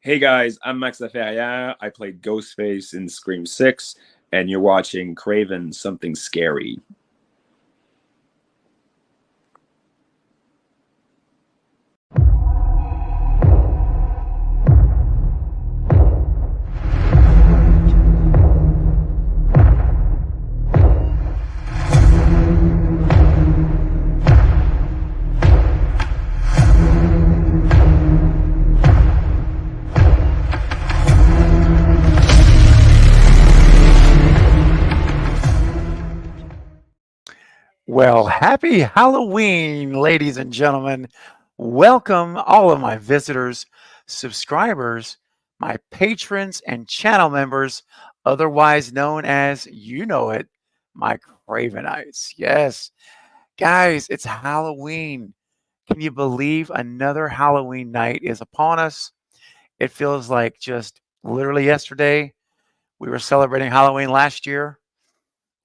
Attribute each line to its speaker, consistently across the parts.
Speaker 1: Hey guys, I'm Max Laferriere. I played Ghostface in Scream 6, and you're watching Craven Something Scary.
Speaker 2: Well, happy Halloween, ladies and gentlemen. Welcome, all of my visitors, subscribers, my patrons, and channel members, otherwise known as, you know it, my Cravenites. Yes, guys, it's Halloween. Can you believe another Halloween night is upon us? It feels like just literally yesterday we were celebrating Halloween last year.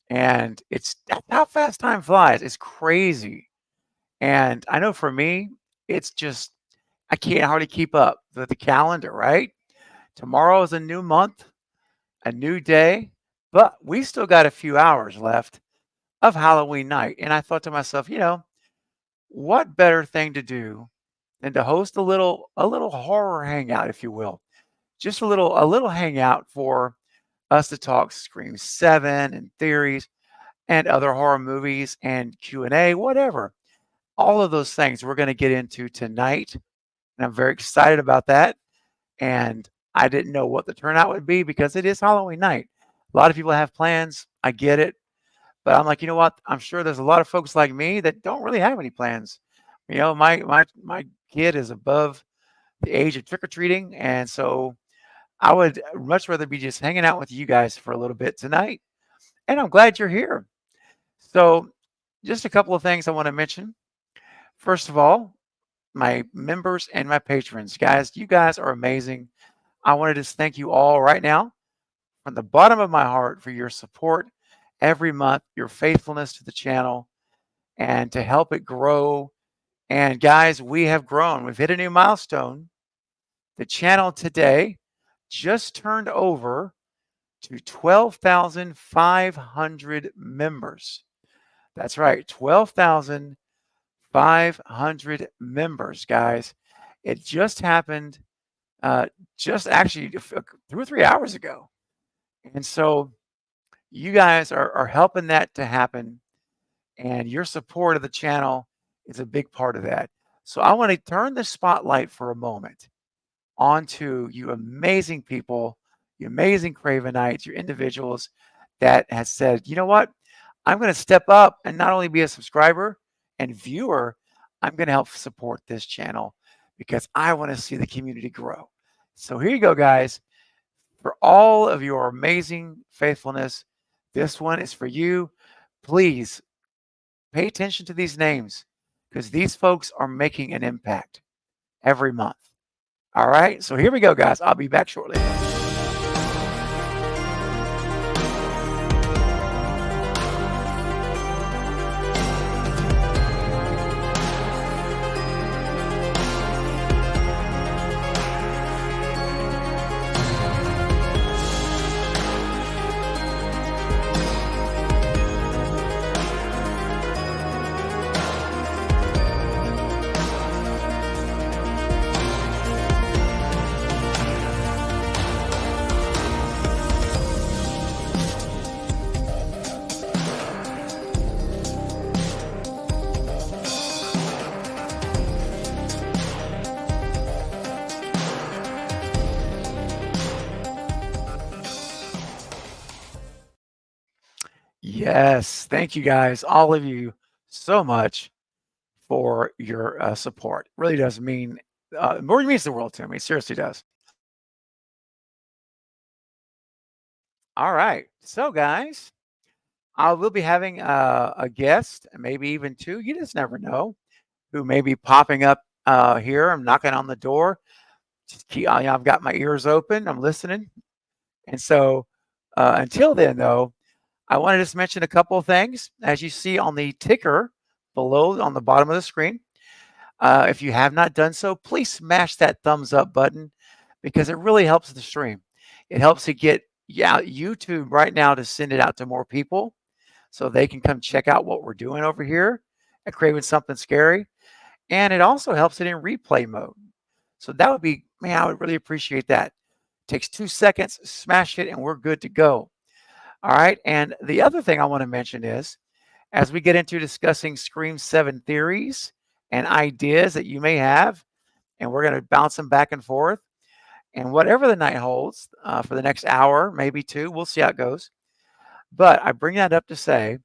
Speaker 2: And that's how fast time flies. It's crazy. And I know for me, it's just, I can't hardly keep up with the calendar, right? Tomorrow is a new month, a new day, but we still got a few hours left of Halloween night. And I thought to myself, what better thing to do than to host a little horror hangout, if you will. Just a little hangout for us to talk Scream 7 and theories and other horror movies and Q&A, whatever. All of those things we're going to get into tonight, and I'm very excited about that. And I didn't know what the turnout would be because it is Halloween night. A lot of people have plans. I get it. But I'm like, you know what? I'm sure there's a lot of folks like me that don't really have any plans. My kid is above the age of trick or treating, and so I would much rather be just hanging out with you guys for a little bit tonight. And I'm glad you're here. So, just a couple of things I want to mention. First of all, my members and my patrons. Guys, you guys are amazing. I want to just thank you all right now from the bottom of my heart for your support every month, your faithfulness to the channel, and to help it grow. And guys, we have grown. We've hit a new milestone. The channel today just turned over to 12,500 members. That's right, 12,500 members, guys. It just happened just actually 2 or 3 hours ago. And so you guys are helping that to happen. And your support of the channel is a big part of that. So I want to turn the spotlight for a moment onto you amazing people, you amazing Cravenites, your individuals that has said, you know what? I'm going to step up and not only be a subscriber and viewer, I'm going to help support this channel because I want to see the community grow. So here you go, guys. For all of your amazing faithfulness, this one is for you. Please pay attention to these names because these folks are making an impact every month. All right, so here we go, guys. I'll be back shortly. Yes, thank you guys, all of you, so much for your support. Really does mean more means the world to me. It seriously does. All right, so guys, I will be having a guest, maybe even two. You just never know who may be popping up here. I'm knocking on the door. Just keep, I've got my ears open. I'm listening, and so until then, though. I want to just mention a couple of things. As you see on the ticker below on the bottom of the screen, if you have not done so, please smash that thumbs up button. because it really helps the stream. It helps to get YouTube right now to send it out to more people so they can come check out what we're doing over here at Craven Something Scary. And it also helps it in replay mode. So that would be, man, I would really appreciate that. Takes 2 seconds, smash it, and we're good to go. All right. And the other thing I want to mention is, as we get into discussing Scream 7 theories and ideas that you may have, and we're going to bounce them back and forth, and whatever the night holds for the next hour, maybe two, we'll see how it goes. But I bring that up to say,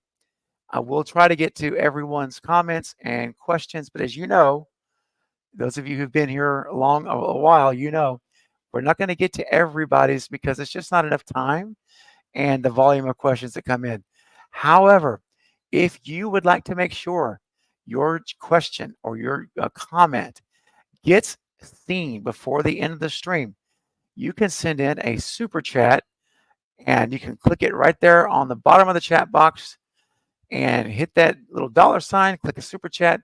Speaker 2: I will try to get to everyone's comments and questions. But as you know, those of you who've been here a while, you know, we're not going to get to everybody's because it's just not enough time and the volume of questions that come in. However, if you would like to make sure your question or your comment gets seen before the end of the stream, you can send in a super chat, and you can click it right there on the bottom of the chat box and hit that little $sign, click a super chat,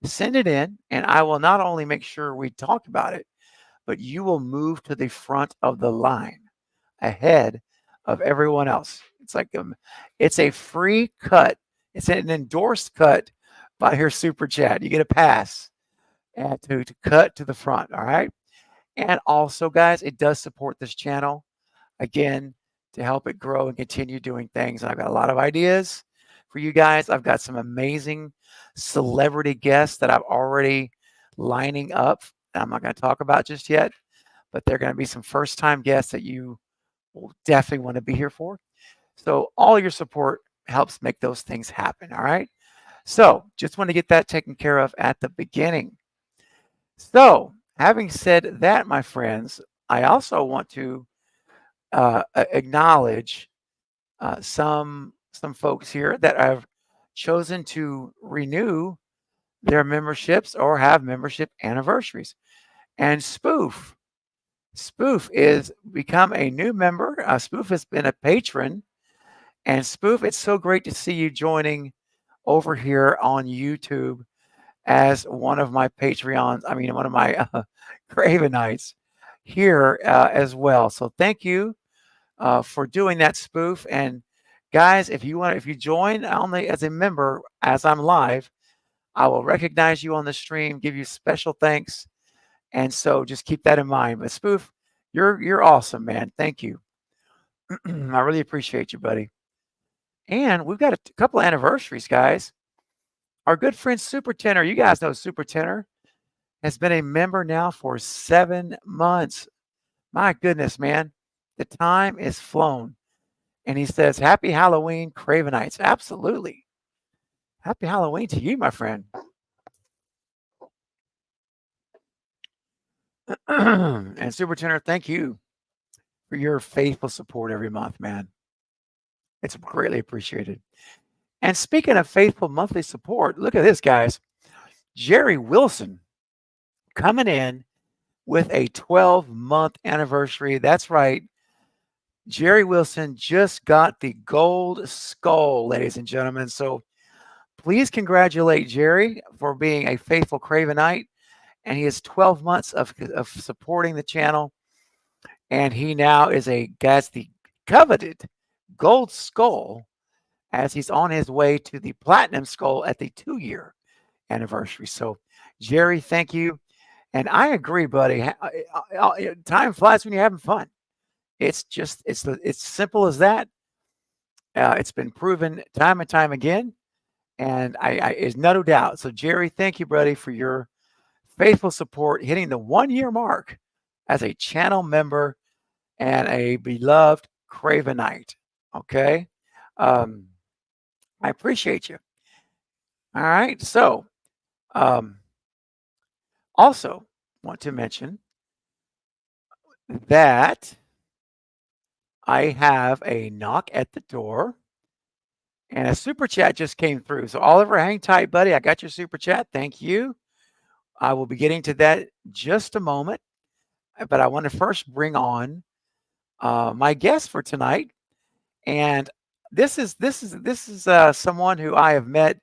Speaker 2: send it in, and I will not only make sure we talk about it, but you will move to the front of the line ahead of everyone else. It's like it's a free cut. It's an endorsed cut by your super chat. You get a pass to cut to the front. All right. And also, guys, it does support this channel again to help it grow and continue doing things. And I've got a lot of ideas for you guys. I've got some amazing celebrity guests that I'm already lining up. I'm not going to talk about just yet, but they're going to be some first-time guests that you will definitely want to be here for. So all your support helps make those things happen. All right. So just want to get that taken care of at the beginning. So having said that, my friends, I also want to acknowledge some folks here that have chosen to renew their memberships or have membership anniversaries. And Spoof is become a new member. Spoof has been a patron. And Spoof, it's so great to see you joining over here on YouTube as one of my Patreons. I mean, one of my Cravenites here as well. So thank you for doing that, Spoof. And guys, if you join only as a member as I'm live, I will recognize you on the stream, give you special thanks. And so just keep that in mind. But Spoof, you're awesome, man. Thank you. I really appreciate you, buddy. And we've got a couple of anniversaries, guys. Our good friend Super Tenor, you guys know Super Tenor, has been a member now for 7 months. My goodness, man. The time is flown. And he says, Happy Halloween, Cravenites. Absolutely. Happy Halloween to you, my friend. And Super Tenor, thank you for your faithful support every month, man. It's greatly appreciated. And speaking of faithful monthly support, look at this, guys. Jerry Wilson coming in with a 12-month anniversary. That's right. Jerry Wilson just got the gold skull, ladies and gentlemen. So please congratulate Jerry for being a faithful Cravenite. And he has 12 months of supporting the channel. And he now is the coveted gold skull as he's on his way to the platinum skull at the 2-year anniversary. So, Jerry, thank you. And I agree, buddy. Time flies when you're having fun. It's simple as that. It's been proven time and time again, and it's no doubt. So, Jerry, thank you, buddy, for your faithful support, hitting the 1-year mark as a channel member and a beloved Cravenite. Okay, I appreciate you. All right, so also want to mention that I have a knock at the door and a super chat just came through. So Oliver, hang tight, buddy. I got your super chat. Thank you. I will be getting to that just a moment, but I want to first bring on my guest for tonight. And this is someone who I have met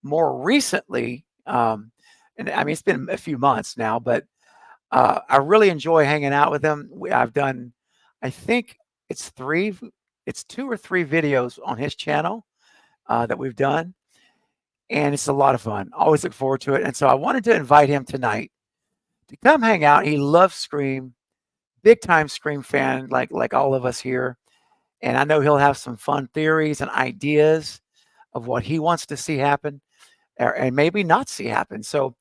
Speaker 2: more recently. And I mean, it's been a few months now, but I really enjoy hanging out with him. I've done, I think it's it's 2 or 3 videos on his channel that we've done, and it's a lot of fun. Always look forward to it. And so I wanted to invite him tonight to come hang out. He loves Scream, big time Scream fan, like all of us here. And I know he'll have some fun theories and ideas of what he wants to see happen, and maybe not see happen. So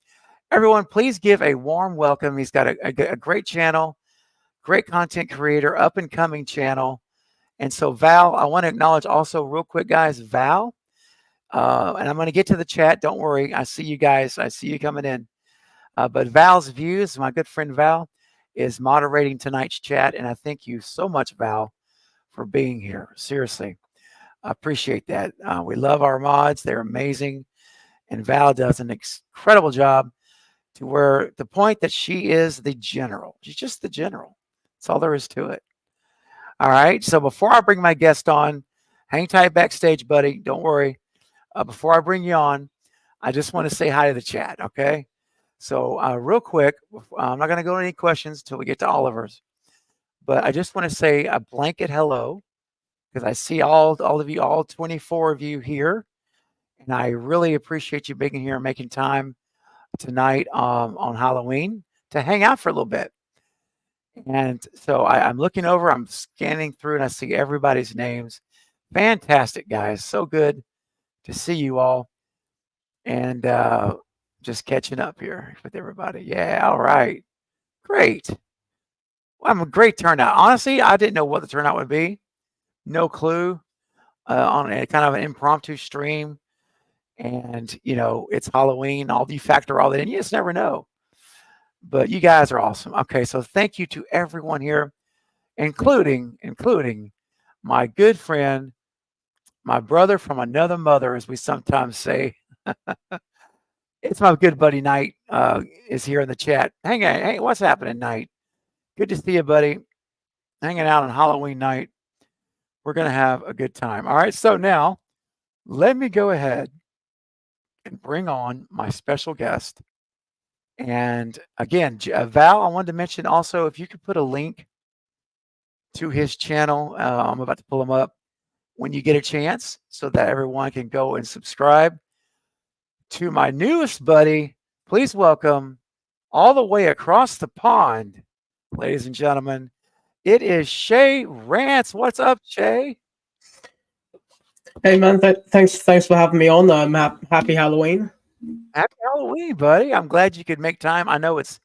Speaker 2: everyone, please give a warm welcome. He's got a great channel, great content creator, up and coming channel. And so Val, I want to acknowledge also real quick, guys, Val. And I'm going to get to the chat. Don't worry. I see you guys. I see you coming in. But Val's Views, my good friend Val, is moderating tonight's chat. And I thank you so much, Val, for being here. Seriously. I appreciate that. We love our mods. They're amazing. And Val does an incredible job to where the point that she is the general. She's just the general. That's all there is to it. All right. So before I bring my guest on, hang tight backstage, buddy. Don't worry. Before I bring you on, I just want to say hi to the chat. Okay. So real quick, I'm not going to go into any questions until we get to Oliver's, but I just want to say a blanket hello because I see all of you, all 24 of you here, and I really appreciate you being here and making time tonight on Halloween to hang out for a little bit. And so I'm looking over, I'm scanning through, and I see everybody's names. Fantastic, guys. So good to see you all. And just catching up here with everybody. Yeah, all right. Great. Well, I'm a great turnout. Honestly, I didn't know what the turnout would be. No clue. On a kind of an impromptu stream. And, it's Halloween. You factor all that in. You just never know. But you guys are awesome. Okay, so thank you to everyone here, including my good friend, my brother from another mother, as we sometimes say. It's my good buddy Knight is here in the chat. Hey, what's happening, Knight? Good to see you, buddy. Hanging out on Halloween night. We're going to have a good time. All right, so now let me go ahead and bring on my special guest. And again, Val, I wanted to mention also, if you could put a link to his channel, I'm about to pull him up when you get a chance so that everyone can go and subscribe to my newest buddy. Please welcome all the way across the pond, ladies and gentlemen. It is Shay Rance. What's up, Shay?
Speaker 3: Hey man, thanks for having me on. Happy Halloween.
Speaker 2: Happy Halloween, buddy. I'm glad you could make time. I know it's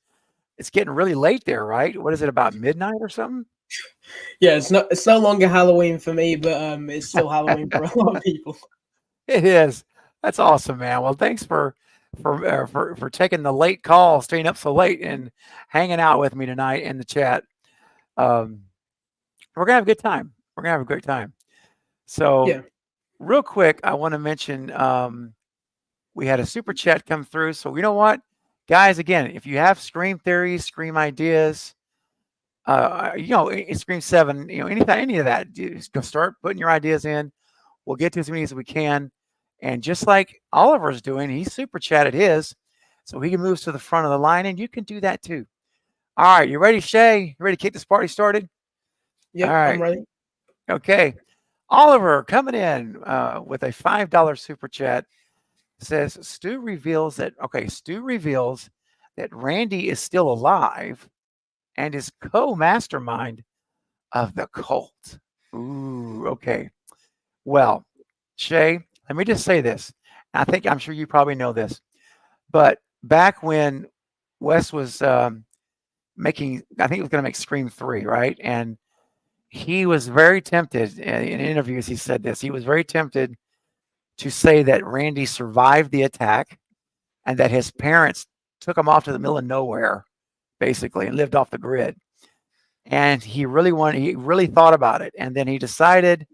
Speaker 2: getting really late there, right? What is it, about midnight or something?
Speaker 3: Yeah, it's no longer Halloween for me, but it's still Halloween for a lot of people.
Speaker 2: It is. That's awesome, man. Well, thanks for taking the late call, staying up so late, and hanging out with me tonight in the chat. We're gonna have a good time. We're gonna have a great time. So,
Speaker 3: yeah.
Speaker 2: Real quick, I want to mention we had a super chat come through. So you know what, guys? Again, if you have Scream theories, Scream ideas, Scream 7, anything, any of that, just go start putting your ideas in. We'll get to as many as we can. And just like Oliver's doing, he super chatted his, so he can move to the front of the line, and you can do that too. All right, you ready, Shay? You ready to kick this party started?
Speaker 3: Yeah,
Speaker 2: right.
Speaker 3: I'm ready.
Speaker 2: Okay. Oliver coming in with a $5 super chat says Stu reveals that Randy is still alive and is co-mastermind of the cult. Ooh, okay. Well, Shay, let me just say this. I'm sure you probably know this, but back when Wes was making, I think he was going to make Scream 3, right? And he was very tempted, in interviews he said this, he was very tempted to say that Randy survived the attack and that his parents took him off to the middle of nowhere, basically, and lived off the grid. And he really thought about it. And then he decided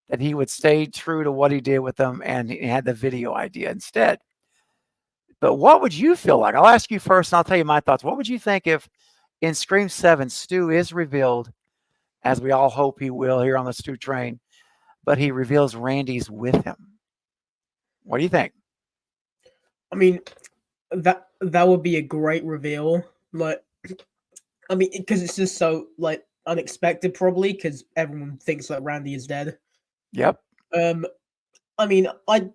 Speaker 2: that he would stay true to what he did with them, and he had the video idea instead. But what would you feel like? I'll ask you first, and I'll tell you my thoughts. What would you think if in Scream 7, Stu is revealed, as we all hope he will here on the Stu train, but he reveals Randy's with him? What do you think?
Speaker 3: I mean, that would be a great reveal. Like, I mean, because it's just so like unexpected, probably because everyone thinks like Randy is dead.
Speaker 2: Yep.
Speaker 3: Um, I mean, I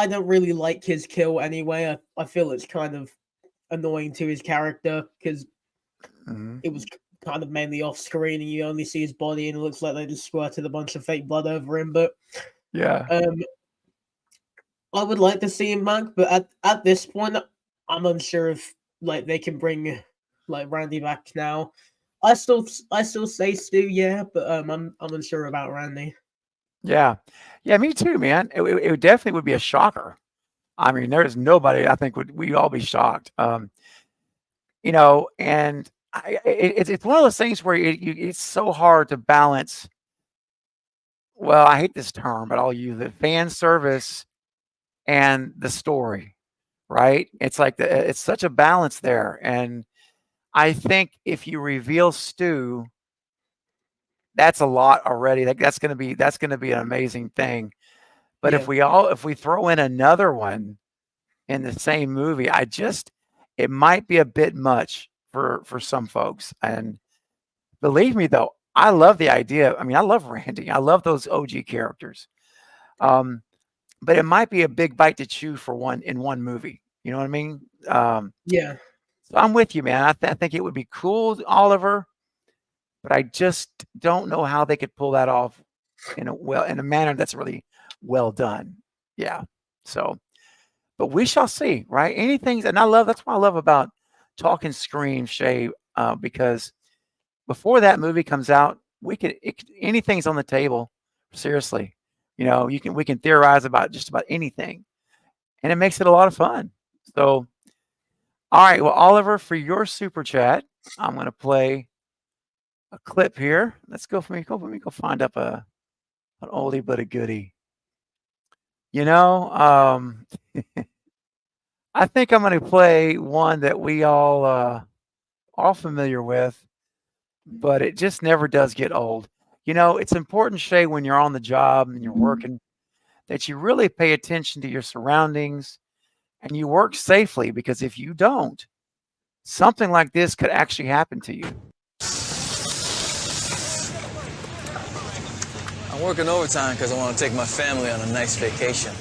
Speaker 3: don't really like his kill anyway. I feel it's kind of annoying to his character because
Speaker 2: Mhm.
Speaker 3: it was kind of mainly off screen and you only see his body and it looks like they just squirted a bunch of fake blood over him. But
Speaker 2: Yeah.
Speaker 3: I would like to see him back, but at this point, I'm unsure if like they can bring like Randy back now. I still say Stu, yeah, but I'm unsure about Randy.
Speaker 2: Yeah. Yeah, me too, man. It definitely would be a shocker. I mean, there's nobody I think we'd all be shocked. And it's one of those things where it's so hard to balance. Well, I hate this term, but I'll use it: fan service and the story, right? It's like it's such a balance there, and I think if you reveal Stu, that's a lot already. Like that's gonna be an amazing thing. But
Speaker 3: Yeah,
Speaker 2: if we throw in another one in the same movie, it might be a bit much for some folks. And believe me, though, I love the idea. I mean, I love Randy. I love those OG characters. Um, but it might be a big bite to chew for one movie. You know what I mean?
Speaker 3: yeah,
Speaker 2: So I'm with you, man. I think it would be cool, Oliver, but I just don't know how they could pull that off in a manner that's really well done. Yeah. So, but we shall see, right? Anything, and that's what I love about talking Scream, Shay, because before that movie comes out, anything's on the table. Seriously, we can theorize about just about anything, and it makes it a lot of fun. So, all right, well, Oliver, for your super chat, I'm going to play a clip here. Let's go for me. Let me go find up an oldie but a goodie. You know, I think I'm going to play one that we all are familiar with, but it just never does get old. It's important, Shay, when you're on the job and you're working, that you really pay attention to your surroundings and you work safely, because if you don't, something like this could actually happen to you.
Speaker 4: I'm working overtime because I want to take my family on a nice vacation.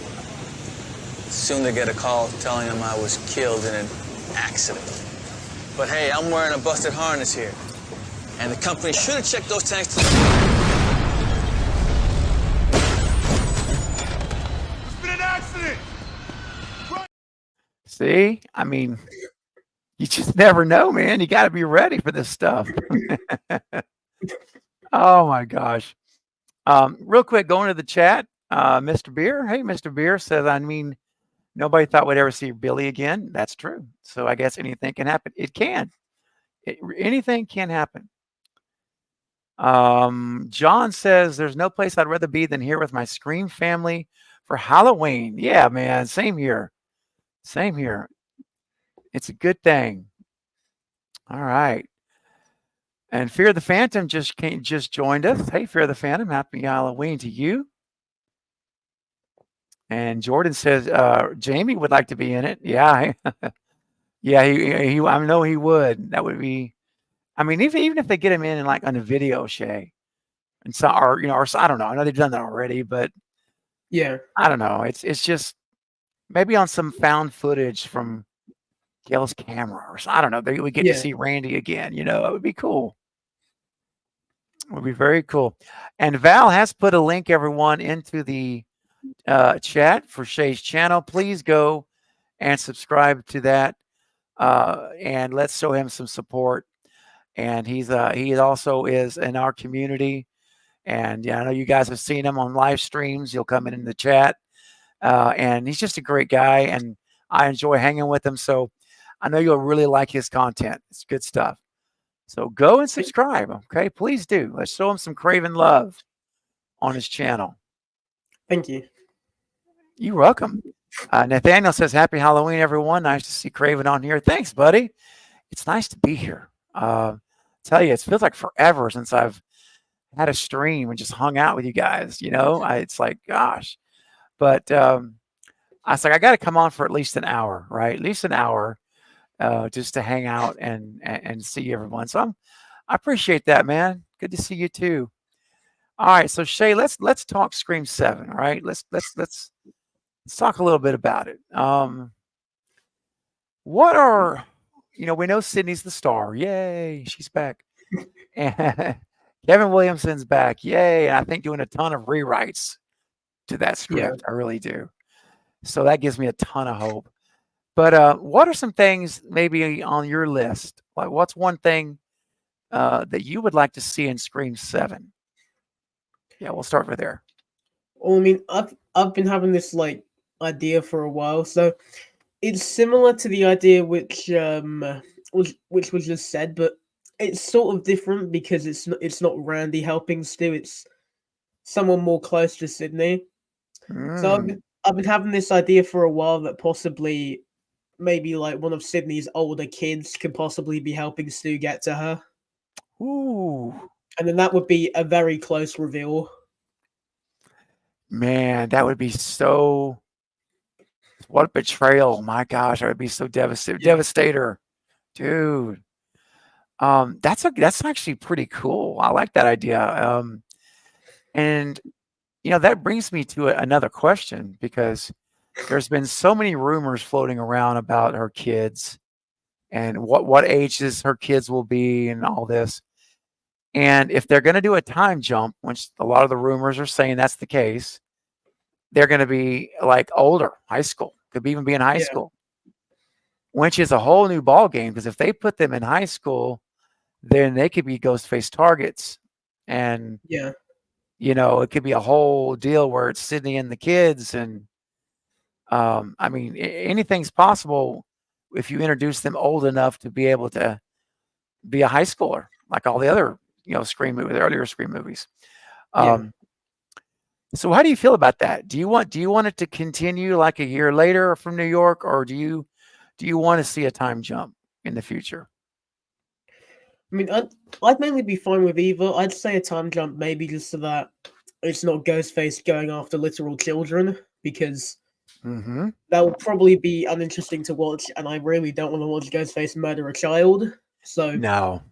Speaker 4: Soon they get a call telling them I was killed in an accident. But hey, I'm wearing a busted harness here. And the company should have checked those tanks to...
Speaker 5: It's been an accident!
Speaker 2: See? I mean, you just never know, man. You got to be ready for this stuff. Oh my gosh. Real quick, going to the chat, Mr. Beer. Hey, Mr. Beer says, I mean, nobody thought we'd ever see Billy again. That's true. So I guess anything can happen. It can. Anything can happen. John says, there's no place I'd rather be than here with my Scream family for Halloween. Yeah, man. Same here. Same here. It's a good thing. All right. And Fear the Phantom just joined us. Hey, Fear the Phantom, happy Halloween to you. And Jordan says Jamie would like to be in it. Yeah, yeah, he I know he would. That would be. I mean, even if they get him in like on a video, Shay, and so or I don't know. I know they've done that already, but
Speaker 3: yeah.
Speaker 2: I don't know. It's just maybe on some found footage from Gail's camera or so. I don't know. We get to see Randy again. It would be cool. It would be very cool. And Val has put a link, everyone, into the chat for Shay's channel. Please go and subscribe to that, and let's show him some support. And he also is in our community. And yeah, I know you guys have seen him on live streams. He'll come in the chat, and he's just a great guy, and I enjoy hanging with him. So I know you'll really like his content. It's good stuff. So go and subscribe, okay? Please do. Let's show him some Craven love on his channel.
Speaker 3: Thank you.
Speaker 2: You're welcome. Nathaniel says, happy Halloween, everyone. Nice to see Craven on here. Thanks, buddy. It's nice to be here. Tell you, it feels like forever since I've had a stream and just hung out with you guys. It's like, gosh. But I was like, I got to come on for at least an hour, right? At least an hour. just to hang out and see everyone. So I appreciate that, man. Good to see you too. All right, so Shay, let's talk Scream 7. All right, let's talk a little bit about it. What are we know Sydney's the star. Yay, she's back. And Kevin Williamson's back. Yay. I think doing a ton of rewrites to that script. I really do. So that gives me a ton of hope. But what are some things maybe on your list? Like, what's one thing that you would like to see in Scream 7? Yeah, we'll start with there.
Speaker 3: Well, I mean, I've been having this like idea for a while, so it's similar to the idea which was just said, but it's sort of different because it's not Randy helping Stu, it's someone more close to Sydney. So I've been having this idea for a while that possibly maybe like one of Sydney's older kids could possibly be helping Stu get to her.
Speaker 2: Ooh.
Speaker 3: And then that would be a very close reveal.
Speaker 2: Man, that would be so. What a betrayal! My gosh, that would be so devastator, dude. That's actually pretty cool. I like that idea. And that brings me to another question, because there's been so many rumors floating around about her kids and what ages her kids will be and all this. And if they're going to do a time jump, which a lot of the rumors are saying that's the case, they're going to be like older, high school, could even be in high school, which is a whole new ball game. Because if they put them in high school, then they could be Ghostface targets, and it could be a whole deal where it's Sydney and the kids, and I mean, anything's possible if you introduce them old enough to be able to be a high schooler, like all the other Scream movies, the earlier Scream movies. So how do you feel about that? Do you want it to continue like a year later from New York, or do you want to see a time jump in the future?
Speaker 3: I mean, I'd mainly be fine with either. I'd say a time jump, maybe just so that it's not Ghostface going after literal children, because that would probably be uninteresting to watch, and I really don't want to watch Ghostface murder a child. So
Speaker 2: no.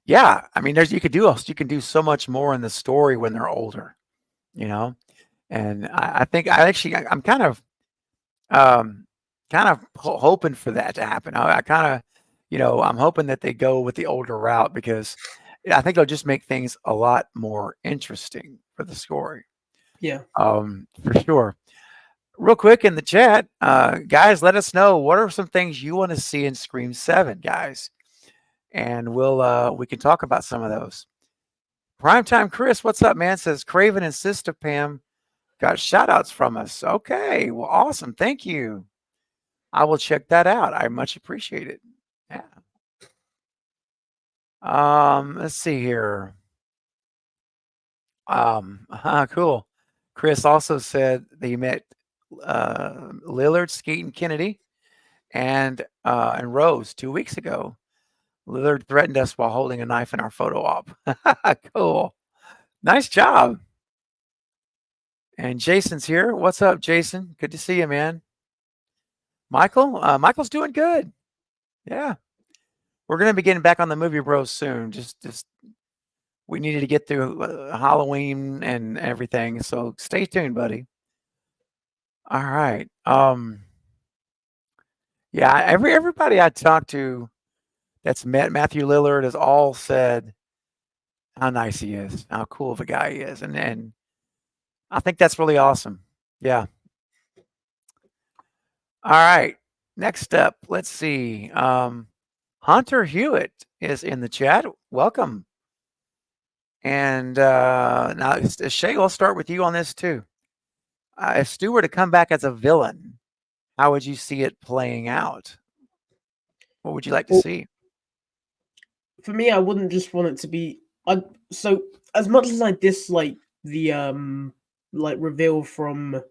Speaker 3: Yeah,
Speaker 2: I mean, you can do so much more in the story when they're older, and I think I'm kind of hoping for that to happen. I kind of, I'm hoping that they go with the older route, because I think it'll just make things a lot more interesting for the story.
Speaker 3: Yeah.
Speaker 2: For sure. Real quick in the chat, guys, let us know what are some things you want to see in Scream 7, guys, and we can talk about some of those. Primetime Chris, what's up, man? Says Craven and Sister Pam got shout outs from us. Okay, well, awesome. Thank you. I will check that out. I much appreciate it. Yeah. Let's see here. Cool. Chris also said that he met Lillard, Skeet, and Kennedy, and Rose 2 weeks ago. Lillard threatened us while holding a knife in our photo op. Cool. Nice job. And Jason's here. What's up, Jason? Good to see you, man. Michael's doing good. Yeah. We're going to be getting back on the Movie Bros soon. Just we needed to get through Halloween and everything. So stay tuned, buddy. All right. Yeah, everybody I talked to that's met Matthew Lillard has all said how nice he is, how cool of a guy he is. And I think that's really awesome. Yeah. All right. Next up, let's see. Hunter Hewitt is in the chat. Welcome. And now, Shay, I'll start with you on this too. If Stu were to come back as a villain, how would you see it playing out? What would you like to see?
Speaker 3: For me, I wouldn't just want it to be. So as much as I dislike the reveal from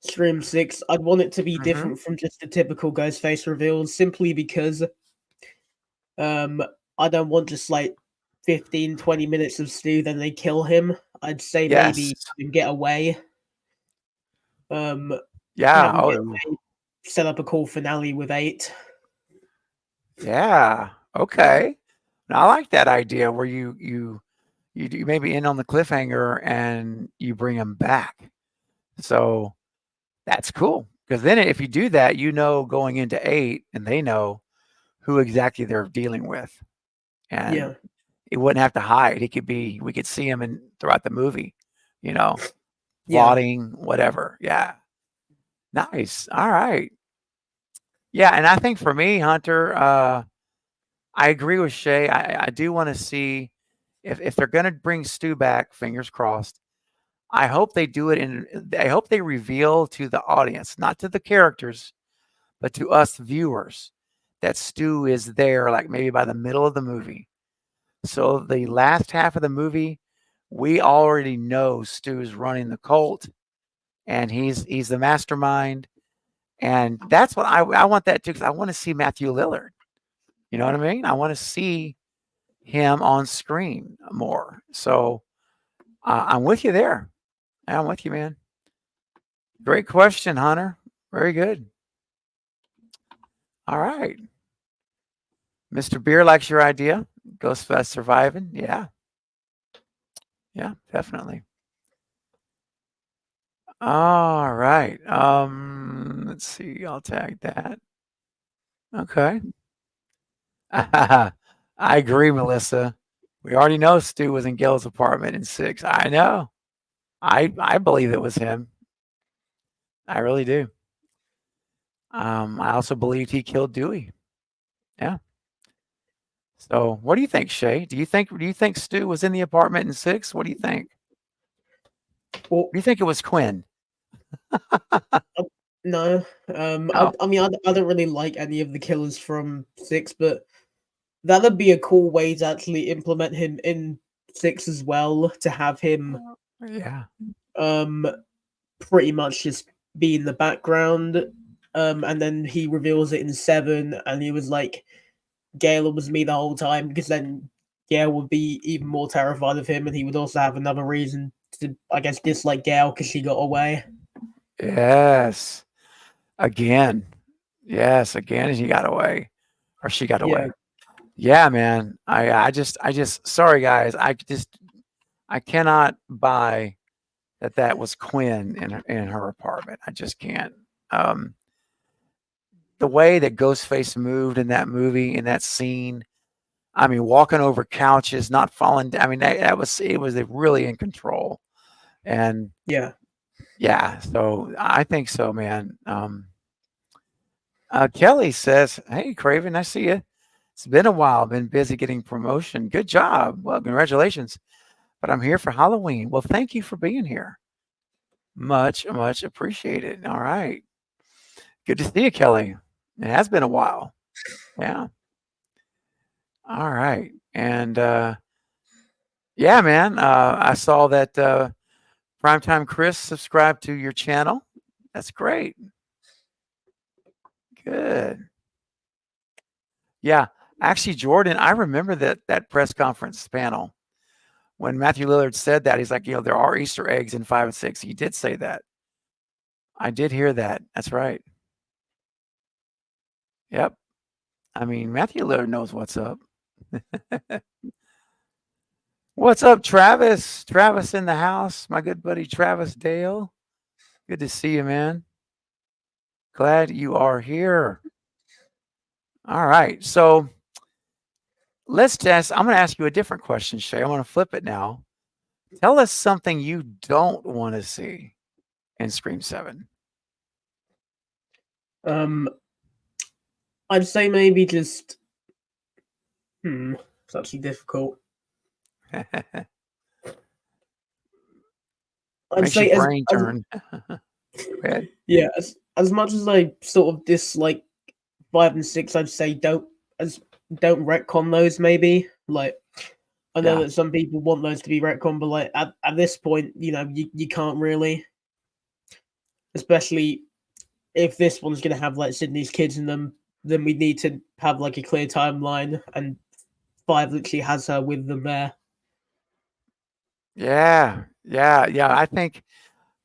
Speaker 3: Scream 6, I'd want it to be different from just the typical Ghostface reveal, simply because I don't want just 15-20 minutes of Stu, then they kill him. I'd say maybe get away.
Speaker 2: Yeah.
Speaker 3: set up a cool finale with 8.
Speaker 2: Yeah. Okay. Now, I like that idea where you do maybe end on the cliffhanger and you bring them back. So that's cool because then if you do that, going into 8, and they know who exactly they're dealing with, and
Speaker 3: Yeah.
Speaker 2: he wouldn't have to hide. We could see him throughout the movie,
Speaker 3: Yeah.
Speaker 2: plotting, whatever. Yeah. Nice. All right. Yeah, and I think for me, Hunter, I agree with Shay. I do want to see if they're going to bring Stu back. Fingers crossed. I hope they do it I hope they reveal to the audience, not to the characters, but to us viewers, that Stu is there, like maybe by the middle of the movie. So the last half of the movie, we already know Stu's running the cult, and he's the mastermind, and that's what I want that too, because I want to see Matthew Lillard. You know what I mean? I want to see him on screen more. So I'm with you there. I'm with you, man. Great question, Hunter. Very good. All right. Mr. Beer likes your idea. Ghostfest surviving. Yeah. Yeah, definitely. All right. Let's see. I'll tag that. Okay. I agree, Melissa. We already know Stu was in Gil's apartment in 6. I know. I believe it was him. I really do. I also believed he killed Dewey. Yeah. So, what do you think, Shay? Do you think Stu was in the apartment in 6? What do you think?
Speaker 3: Well,
Speaker 2: Do you think it was Quinn?
Speaker 3: no.
Speaker 2: No.
Speaker 3: I mean, I don't really like any of the killers from 6, but that'd be a cool way to actually implement him in 6 as well. To have him,
Speaker 2: Yeah.
Speaker 3: pretty much just be in the background. And then he reveals it in 7, and he was like, Gale was me the whole time, because then Gale would be even more terrified of him, and he would also have another reason to, I guess, dislike Gale because she got away.
Speaker 2: Yes. Again. Yes. Again, he got away, or she got away. Yeah, man. I just. Sorry, guys. I cannot buy that was Quinn in her apartment. I just can't. The way that Ghostface moved in that movie, in that scene, I mean, walking over couches, not falling down. I mean, it was really in control. And
Speaker 3: Yeah.
Speaker 2: So I think so, man. Kelly says, "Hey, Craven, I see you. It's been a while. Been busy getting promotion. Good job. Well, congratulations. But I'm here for Halloween. Well, thank you for being here. Much appreciated. All right. Good to see you, Kelly. It has been a while. Yeah. All right. And yeah, man. I saw that Primetime Chris subscribed to your channel. That's great. Good. Yeah. Actually, Jordan, I remember that press conference panel when Matthew Lillard said that. He's like, there are Easter eggs in 5 and 6. He did say that. I did hear that. That's right. Yep. I mean, Matthew Lillard knows what's up. What's up, Travis? Travis in the house. My good buddy, Travis Dale. Good to see you, man. Glad you are here. All right. So I'm going to ask you a different question, Shay. I want to flip it now. Tell us something you don't want to see in Scream 7.
Speaker 3: I'd say maybe just. It's actually difficult. I'd
Speaker 2: Makes
Speaker 3: say
Speaker 2: your brain turn.
Speaker 3: Yeah, as much as I sort of dislike 5 and 6, I'd say don't retcon those. Maybe, like, I know that some people want those to be retcon, but like at this point, you can't really, especially if this one's gonna have like Sydney's kids in them. Then we need to have like a clear timeline, and 5 literally has her with them there.
Speaker 2: Yeah. I think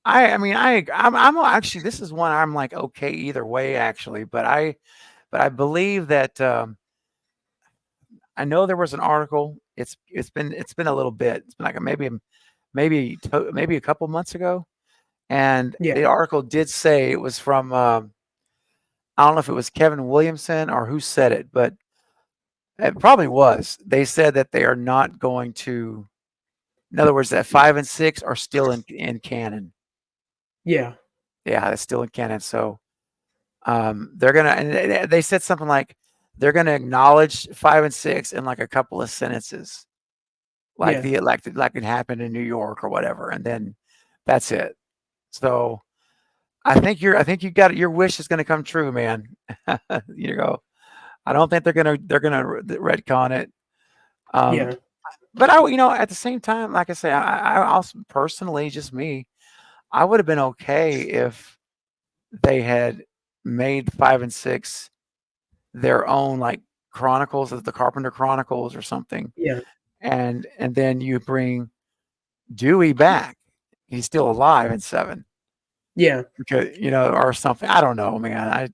Speaker 2: I mean, I'm actually, this is one I'm like okay either way actually, but I believe that I know there was an article. It's been a little bit. It's been like maybe a couple months ago, and
Speaker 3: Yeah,
Speaker 2: the article did say it was from I don't know if it was Kevin Williamson or who said it, but it probably was. They said that they are not going to. In other words, that 5 and 6 are still in canon.
Speaker 3: yeah,
Speaker 2: Yeah, that's still in canon. So they're gonna, and they said something like they're gonna acknowledge 5 and 6 in like a couple of sentences, like
Speaker 3: yeah,
Speaker 2: like it happened in New York or whatever, and then that's it. So I think you got your wish is gonna come true, man. You know, I don't think they're gonna retcon it.
Speaker 3: yeah,
Speaker 2: But at the same time, like I say, I also personally, just me, I would have been okay if they had made 5 and 6 their own, like Chronicles of the Carpenter Chronicles or something,
Speaker 3: yeah,
Speaker 2: and then you bring Dewey back. He's still alive in 7
Speaker 3: yeah.
Speaker 2: because or something. I don't know, man.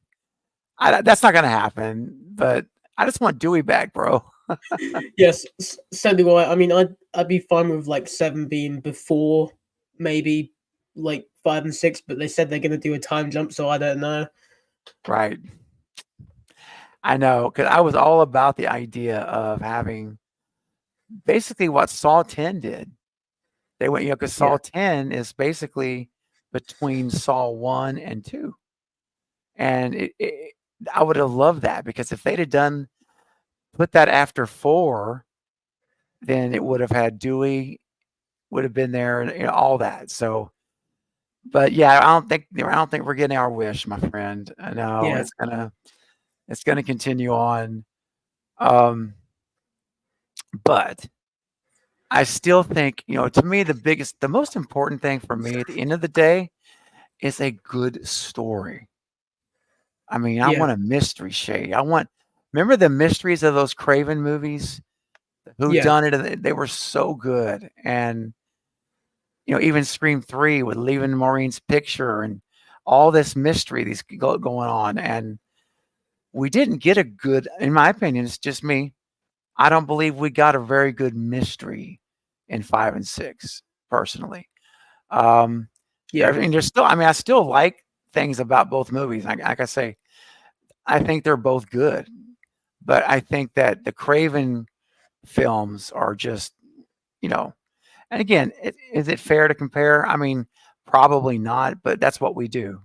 Speaker 2: I that's not gonna happen. But I just want Dewey back, bro.
Speaker 3: Yes, so do I. I mean, I'd be fine with like 7 being before maybe like 5 and 6, but they said they're gonna do a time jump, so I don't know.
Speaker 2: Right. I know, because I was all about the idea of having basically what Saw 10 did. They went, because
Speaker 3: Yeah,
Speaker 2: Saw 10 is basically between Saw 1 and 2. And I would have loved that because if they'd have put that after 4, then it would have had Dewey would have been there and all that. So, but yeah, I don't think we're getting our wish, my friend. No,
Speaker 3: yeah,
Speaker 2: it's gonna continue on. Um, but I still think, to me, the most important thing for me at the end of the day is a good story. I mean, I
Speaker 3: yeah,
Speaker 2: want a mystery, Shay. Remember the mysteries of those Craven movies? Who
Speaker 3: yeah,
Speaker 2: done it? And they were so good. And, even Scream 3 with leaving Maureen's picture and all this mystery going on. And we didn't get in my opinion, it's just me. I don't believe we got a very good mystery in 5 and 6, personally. Um,
Speaker 3: yeah,
Speaker 2: there's still, I mean, I still like things about both movies. Like I say, I think they're both good, but I think that the Craven films are just, you know, and again, is it fair to compare? I mean, probably not, but that's what we do.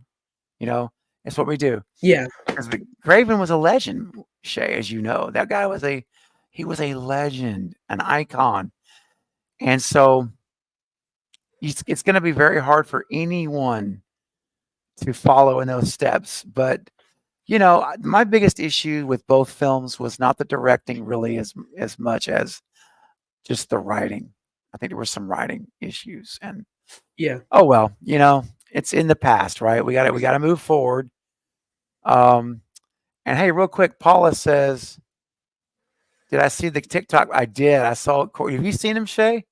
Speaker 2: You know, it's what we do.
Speaker 3: yeah,
Speaker 2: Because Craven was a legend, Shay, as you know. That guy he was a legend, an icon. And so it's going to be very hard for anyone to follow in those steps. But my biggest issue with both films was not the directing really as much as just the writing. I think there were some writing issues, and
Speaker 3: yeah.
Speaker 2: oh well, it's in the past, right? We got to move forward. Um, and hey, real quick, Paula says, "Did I see the TikTok? I did. I saw it. Have you seen him, Shay?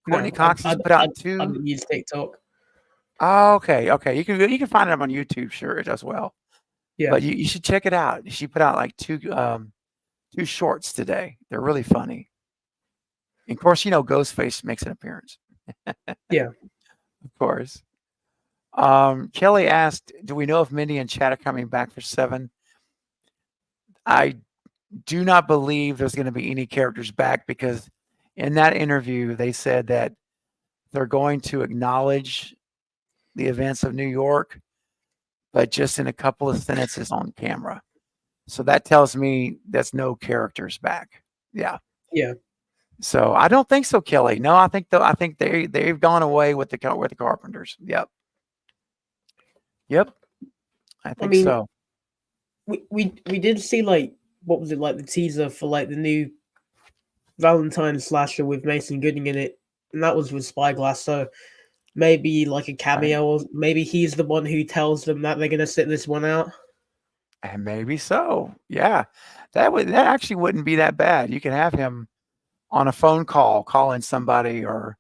Speaker 2: Courtney
Speaker 3: No,
Speaker 2: Cox has put out
Speaker 3: I
Speaker 2: two.
Speaker 3: don't use TikTok.
Speaker 2: Oh, okay. You can find them on YouTube, sure, as well.
Speaker 3: Yeah,
Speaker 2: But you should check it out. She put out like two shorts today. They're really funny. And of course, Ghostface makes an appearance.
Speaker 3: yeah.
Speaker 2: Of course. Kelly asked, "Do we know if Mindy and Chad are coming back for 7?" I do not believe there's going to be any characters back because in that interview they said that they're going to acknowledge the events of New York, but just in a couple of sentences on camera. So that tells me there's no characters back. Yeah.
Speaker 3: Yeah.
Speaker 2: So I don't think so, Kelly. No, I think they've gone away with the Carpenters. Yep. Yep. I
Speaker 3: I
Speaker 2: think
Speaker 3: mean,
Speaker 2: so.
Speaker 3: we did see like what was it like the teaser for like the new Valentine slasher with Mason Gooding in it, and that was with Spyglass. So maybe like a cameo, or maybe he's the one who tells them that they're gonna sit this one out.
Speaker 2: And maybe so. Yeah. That actually wouldn't be that bad. You can have him on a phone call calling somebody or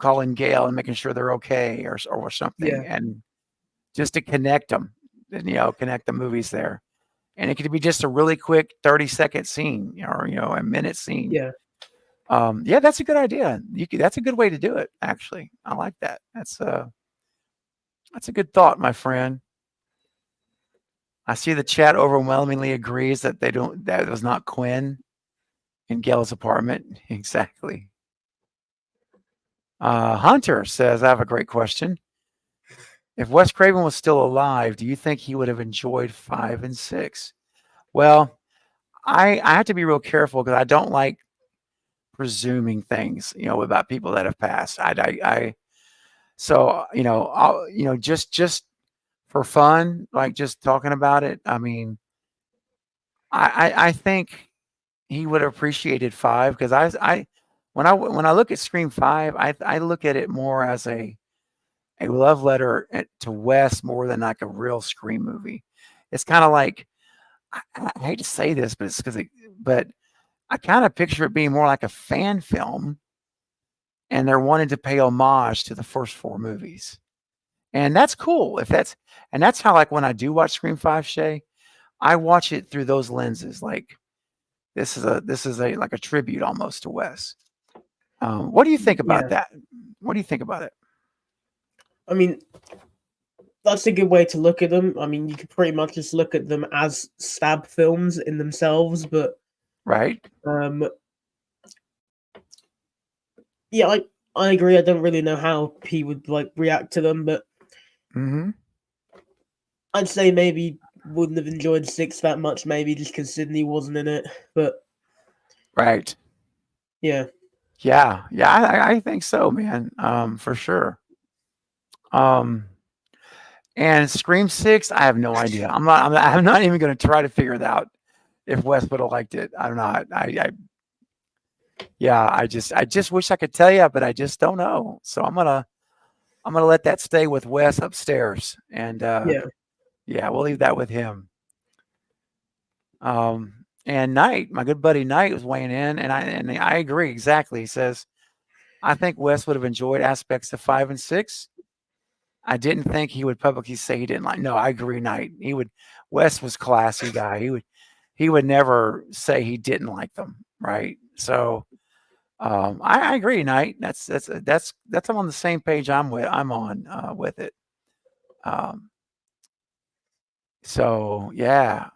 Speaker 2: calling Gail and making sure they're okay or something, and just to connect them, and, connect the movies there. And it could be just a really quick 30-second scene, or a minute scene.
Speaker 3: Yeah.
Speaker 2: Yeah, that's a good idea. That's a good way to do it. Actually, I like that. That's a good thought, my friend. I see the chat overwhelmingly agrees that that it was not Quinn in Gail's apartment. Exactly. Hunter says, I have a great question. If Wes Craven was still alive, do you think he would have enjoyed 5 and 6? Well, I have to be real careful because I don't like presuming things, about people that have passed. So, I'll, just for fun, like just talking about it. I mean, I think he would have appreciated 5 because when I look at Scream 5, I look at it more as a love letter to Wes more than like a real Scream movie. It's kind of like, I hate to say this, but but I kind of picture it being more like a fan film, and they're wanting to pay homage to the first 4 movies. And that's cool. And that's how, like, when I do watch Scream 5, Shay, I watch it through those lenses. Like, this is a like a tribute almost to Wes. What do you think about that? What do you think about it?
Speaker 3: I mean, that's a good way to look at them. I mean, you could pretty much just look at them as stab films in themselves, but
Speaker 2: right.
Speaker 3: Yeah, I agree. I don't really know how he would react to them, but I'd say maybe wouldn't have enjoyed 6 that much, maybe just because Sydney wasn't in it. But
Speaker 2: right,
Speaker 3: yeah,
Speaker 2: I think so, man. For sure. And Scream 6, I have no idea. I'm not even going to try to figure it out if Wes would have liked it. I'm not. I just wish I could tell you, but I just don't know. So I'm gonna let that stay with Wes upstairs, and we'll leave that with him. And Knight, my good buddy Knight, was weighing in, and I agree exactly. He says, I think Wes would have enjoyed aspects of 5 and 6. I didn't think he would publicly say he didn't like. No, I agree, Knight. He would. Wes was a classy guy. He would never say he didn't like them, right? So, I agree, Knight. That's I'm on the same page. I'm on with it. So yeah.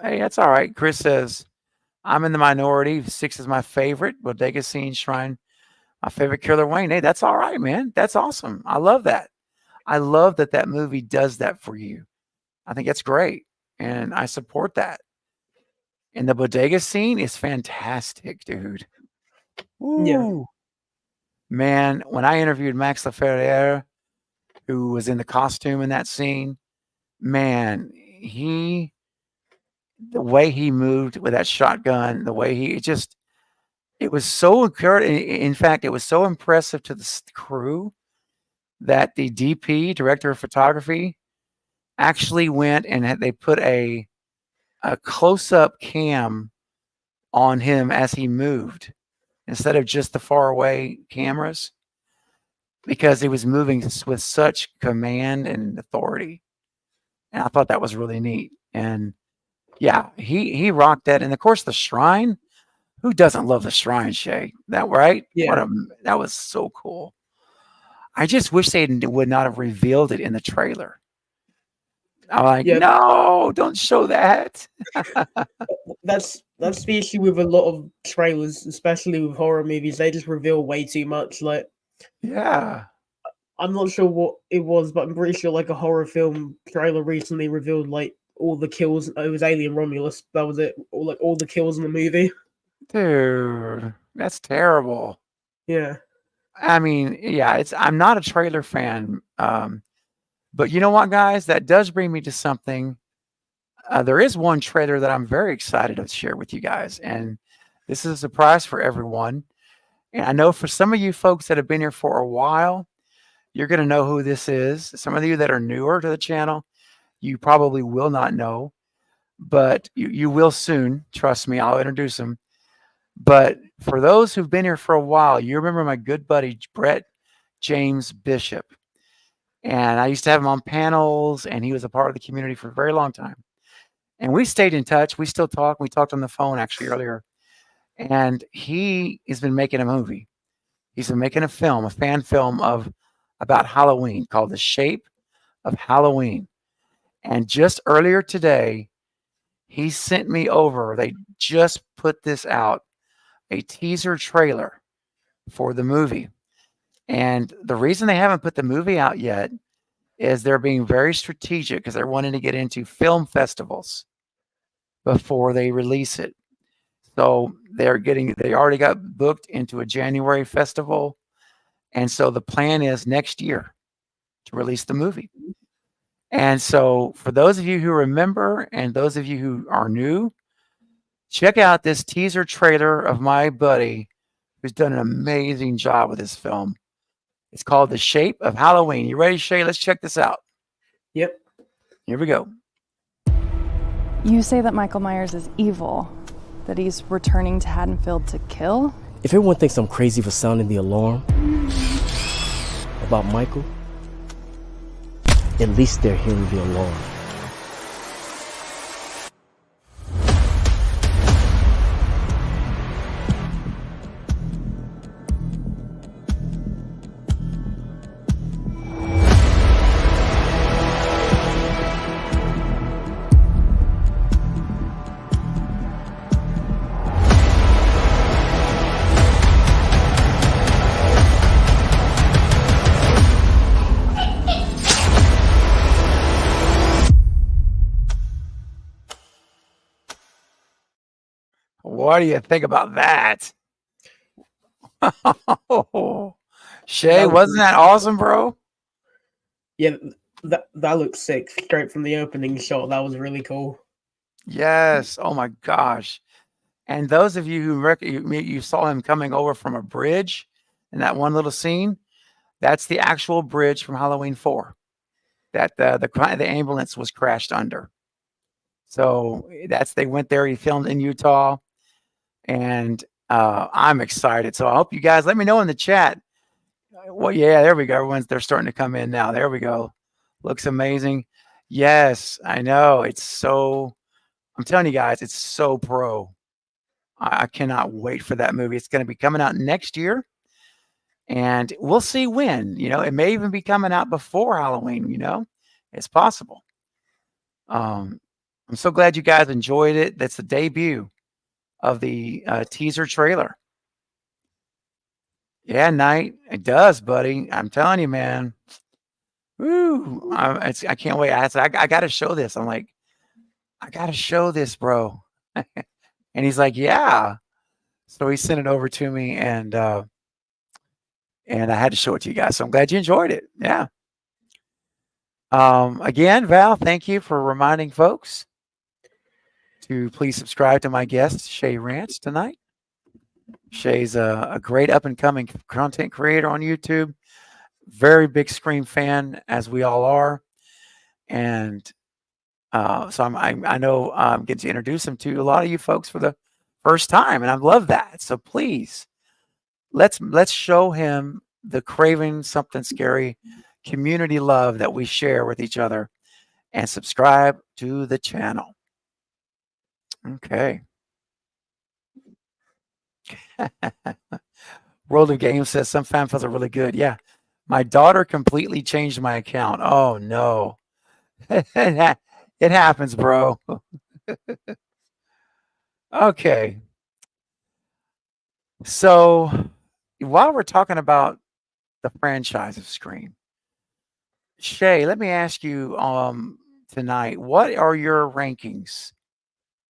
Speaker 2: Hey, that's all right. Chris says, I'm in the minority. 6 is my favorite. Bodega Scene Shrine, my favorite Killer Wayne. Hey, that's all right, man. That's awesome. I love that. I love that movie does that for you. I think that's great. And I support that. And the bodega scene is fantastic, dude. Ooh.
Speaker 3: Yeah.
Speaker 2: Man, when I interviewed Max LaFerriere, who was in the costume in that scene, man, the way he moved with that shotgun, the way it was so encouraging. In fact, it was so impressive to the crew that the DP, director of photography, actually went and they put a close-up cam on him as he moved instead of just the far away cameras, because he was moving with such command and authority. And I thought that was really neat. And yeah, he rocked that. And of course, the shrine. Who doesn't love the shrine, Shay? That right?
Speaker 3: Yeah.
Speaker 2: That was so cool. I just wish they would not have revealed it in the trailer. I'm like, no, don't show that.
Speaker 3: That's the issue with a lot of trailers, especially with horror movies. They just reveal way too much.
Speaker 2: Yeah.
Speaker 3: I'm not sure what it was, but I'm pretty sure a horror film trailer recently revealed all the kills. It was Alien Romulus. That was it. All the kills in the movie.
Speaker 2: Dude, that's terrible.
Speaker 3: Yeah.
Speaker 2: I mean, yeah, I'm not a trailer fan. But you know what, guys? That does bring me to something. There is one trailer that I'm very excited to share with you guys. And this is a surprise for everyone. And I know for some of you folks that have been here for a while, you're going to know who this is. Some of you that are newer to the channel, you probably will not know. But you will soon. Trust me, I'll introduce him. But for those who've been here for a while, you remember my good buddy Brett James Bishop. And I used to have him on panels, and he was a part of the community for a very long time. And we stayed in touch. We still talk. We talked on the phone actually earlier. And he has been making a movie. He's been making a film, a fan film about Halloween called The Shape of Halloween. And just earlier today, he sent me over. They just put this out, a teaser trailer for the movie. And the reason they haven't put the movie out yet is they're being very strategic because they're wanting to get into film festivals before they release it. So they already got booked into a January festival. And so the plan is next year to release the movie. And so for those of you who remember and those of you who are new, check out this teaser trailer of my buddy who's done an amazing job with this film. It's called The Shape of Halloween. You ready, Shay? Let's check this out.
Speaker 3: Yep.
Speaker 2: Here we go.
Speaker 6: You say that Michael Myers is evil, that he's returning to Haddonfield to kill?
Speaker 7: If everyone thinks I'm crazy for sounding the alarm about Michael, at least they're hearing the alarm.
Speaker 2: What do you think about that? Shay, wasn't that awesome, bro?
Speaker 3: Yeah, that looks sick. Straight from the opening shot, that was really cool.
Speaker 2: Yes. Oh my gosh. And those of you who you saw him coming over from a bridge in that one little scene, that's the actual bridge from Halloween 4 that the ambulance was crashed under. So they went there. He filmed in Utah, and I'm excited. So I hope you guys let me know in the chat. Well, yeah, there we go. They're starting to come in now. There we go. Looks amazing. Yes, I know. I'm telling you guys, it's so pro. I cannot wait for that movie. It's going to be coming out next year, and we'll see when. It may even be coming out before Halloween. It's possible. I'm so glad you guys enjoyed it. That's the debut of the teaser trailer. Yeah, Knight, it does, buddy. I'm telling you, man. Woo! I can't wait. I got to show this. I'm like, I got to show this, bro. And he's like, yeah. So he sent it over to me, and I had to show it to you guys. So I'm glad you enjoyed it. Yeah. Again, Val, thank you for reminding folks to please subscribe to my guest, Shay Rants, tonight. Shay's a great up-and-coming content creator on YouTube. Very big Scream fan, as we all are. And so I know I'm getting to introduce him to a lot of you folks for the first time, and I love that. So please, let's show him the Craven Something Scary community love that we share with each other, and subscribe to the channel. Okay. World of Games says some fan files are really good. Yeah. My daughter completely changed my account. Oh no. It happens, bro. Okay. So while we're talking about the franchise of Scream, Shay, let me ask you tonight, what are your rankings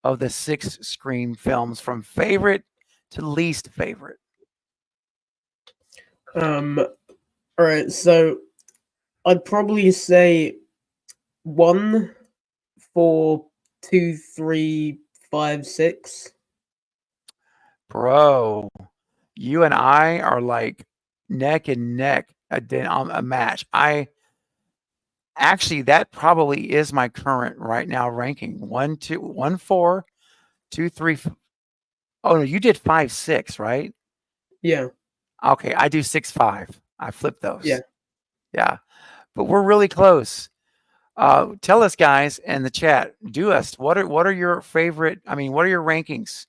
Speaker 2: of the 6 Scream films from favorite to least favorite?
Speaker 3: All right, so I'd probably say 1, 4, 2, 3, 5, 6.
Speaker 2: Bro, you and I are like neck and neck a match. Actually, that probably is my current right now ranking. 1, 2, 1, 4, 2, 3. Oh no, you did 5, 6, right?
Speaker 3: Yeah.
Speaker 2: Okay, I do 6, 5. I flip those.
Speaker 3: Yeah.
Speaker 2: Yeah, but we're really close. Tell us, guys, in the chat. Do us. What are your favorite? I mean, what are your rankings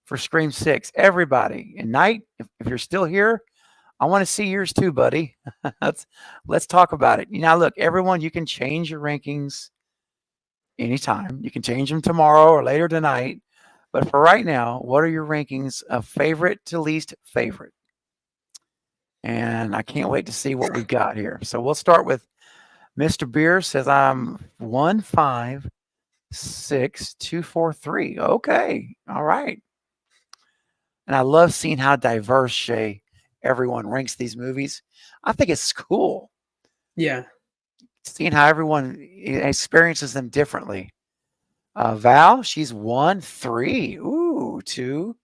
Speaker 2: for Scream 6? Everybody, and Knight, if you're still here, I want to see yours too, buddy. let's talk about it. Now, look, everyone, you can change your rankings anytime. You can change them tomorrow or later tonight. But for right now, what are your rankings of favorite to least favorite? And I can't wait to see what we've got here. So we'll start with Mr. Beer says I'm 1, 5, 6, 2, 4, 3. Okay. All right. And I love seeing how diverse, Shay, everyone ranks these movies. I think it's cool
Speaker 3: Yeah.
Speaker 2: seeing how everyone experiences them differently. Val, she's 1, 3. Ooh, 2,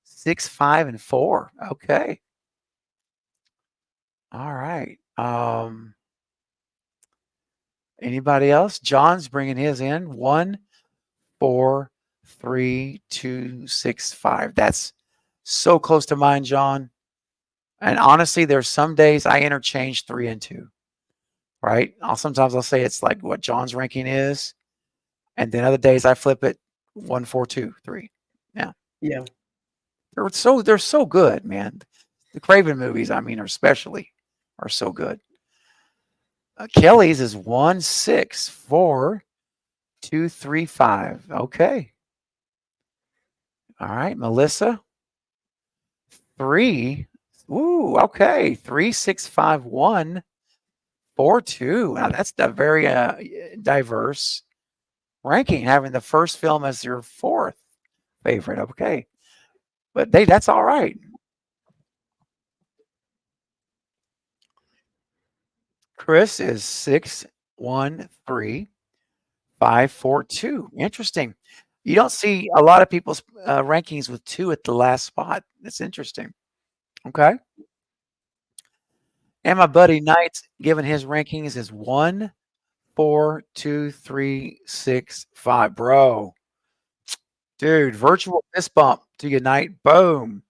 Speaker 2: 6, 5, and 4. Okay. All right. Anybody else? John's bringing his in. 1, 4, 3, 2, 6, 5. That's so close to mine, John. And honestly, there's some days I interchange 3 and 2. Right? Sometimes I'll say it's like what John's ranking is, and then other days I flip it 1, 4, 2, 3. Yeah.
Speaker 3: Yeah.
Speaker 2: They're so good, man. The Craven movies, I mean, especially are so good. Kelly's is 1, 6, 4, 2, 3, 5. Okay. All right, Melissa. 3. Ooh, okay. 3, 6, 5, 1, 4, 2. Now that's a very diverse ranking, having the first film as your 4th favorite. Okay. But that's all right. Chris is 6, 1, 3, 5, 4, 2. Interesting. You don't see a lot of people's rankings with 2 at the last spot. That's interesting. Okay. And my buddy Knight's given his rankings is 1, 4, 2, 3, 6, 5. Bro. Dude, virtual fist bump to you, Knight. Boom.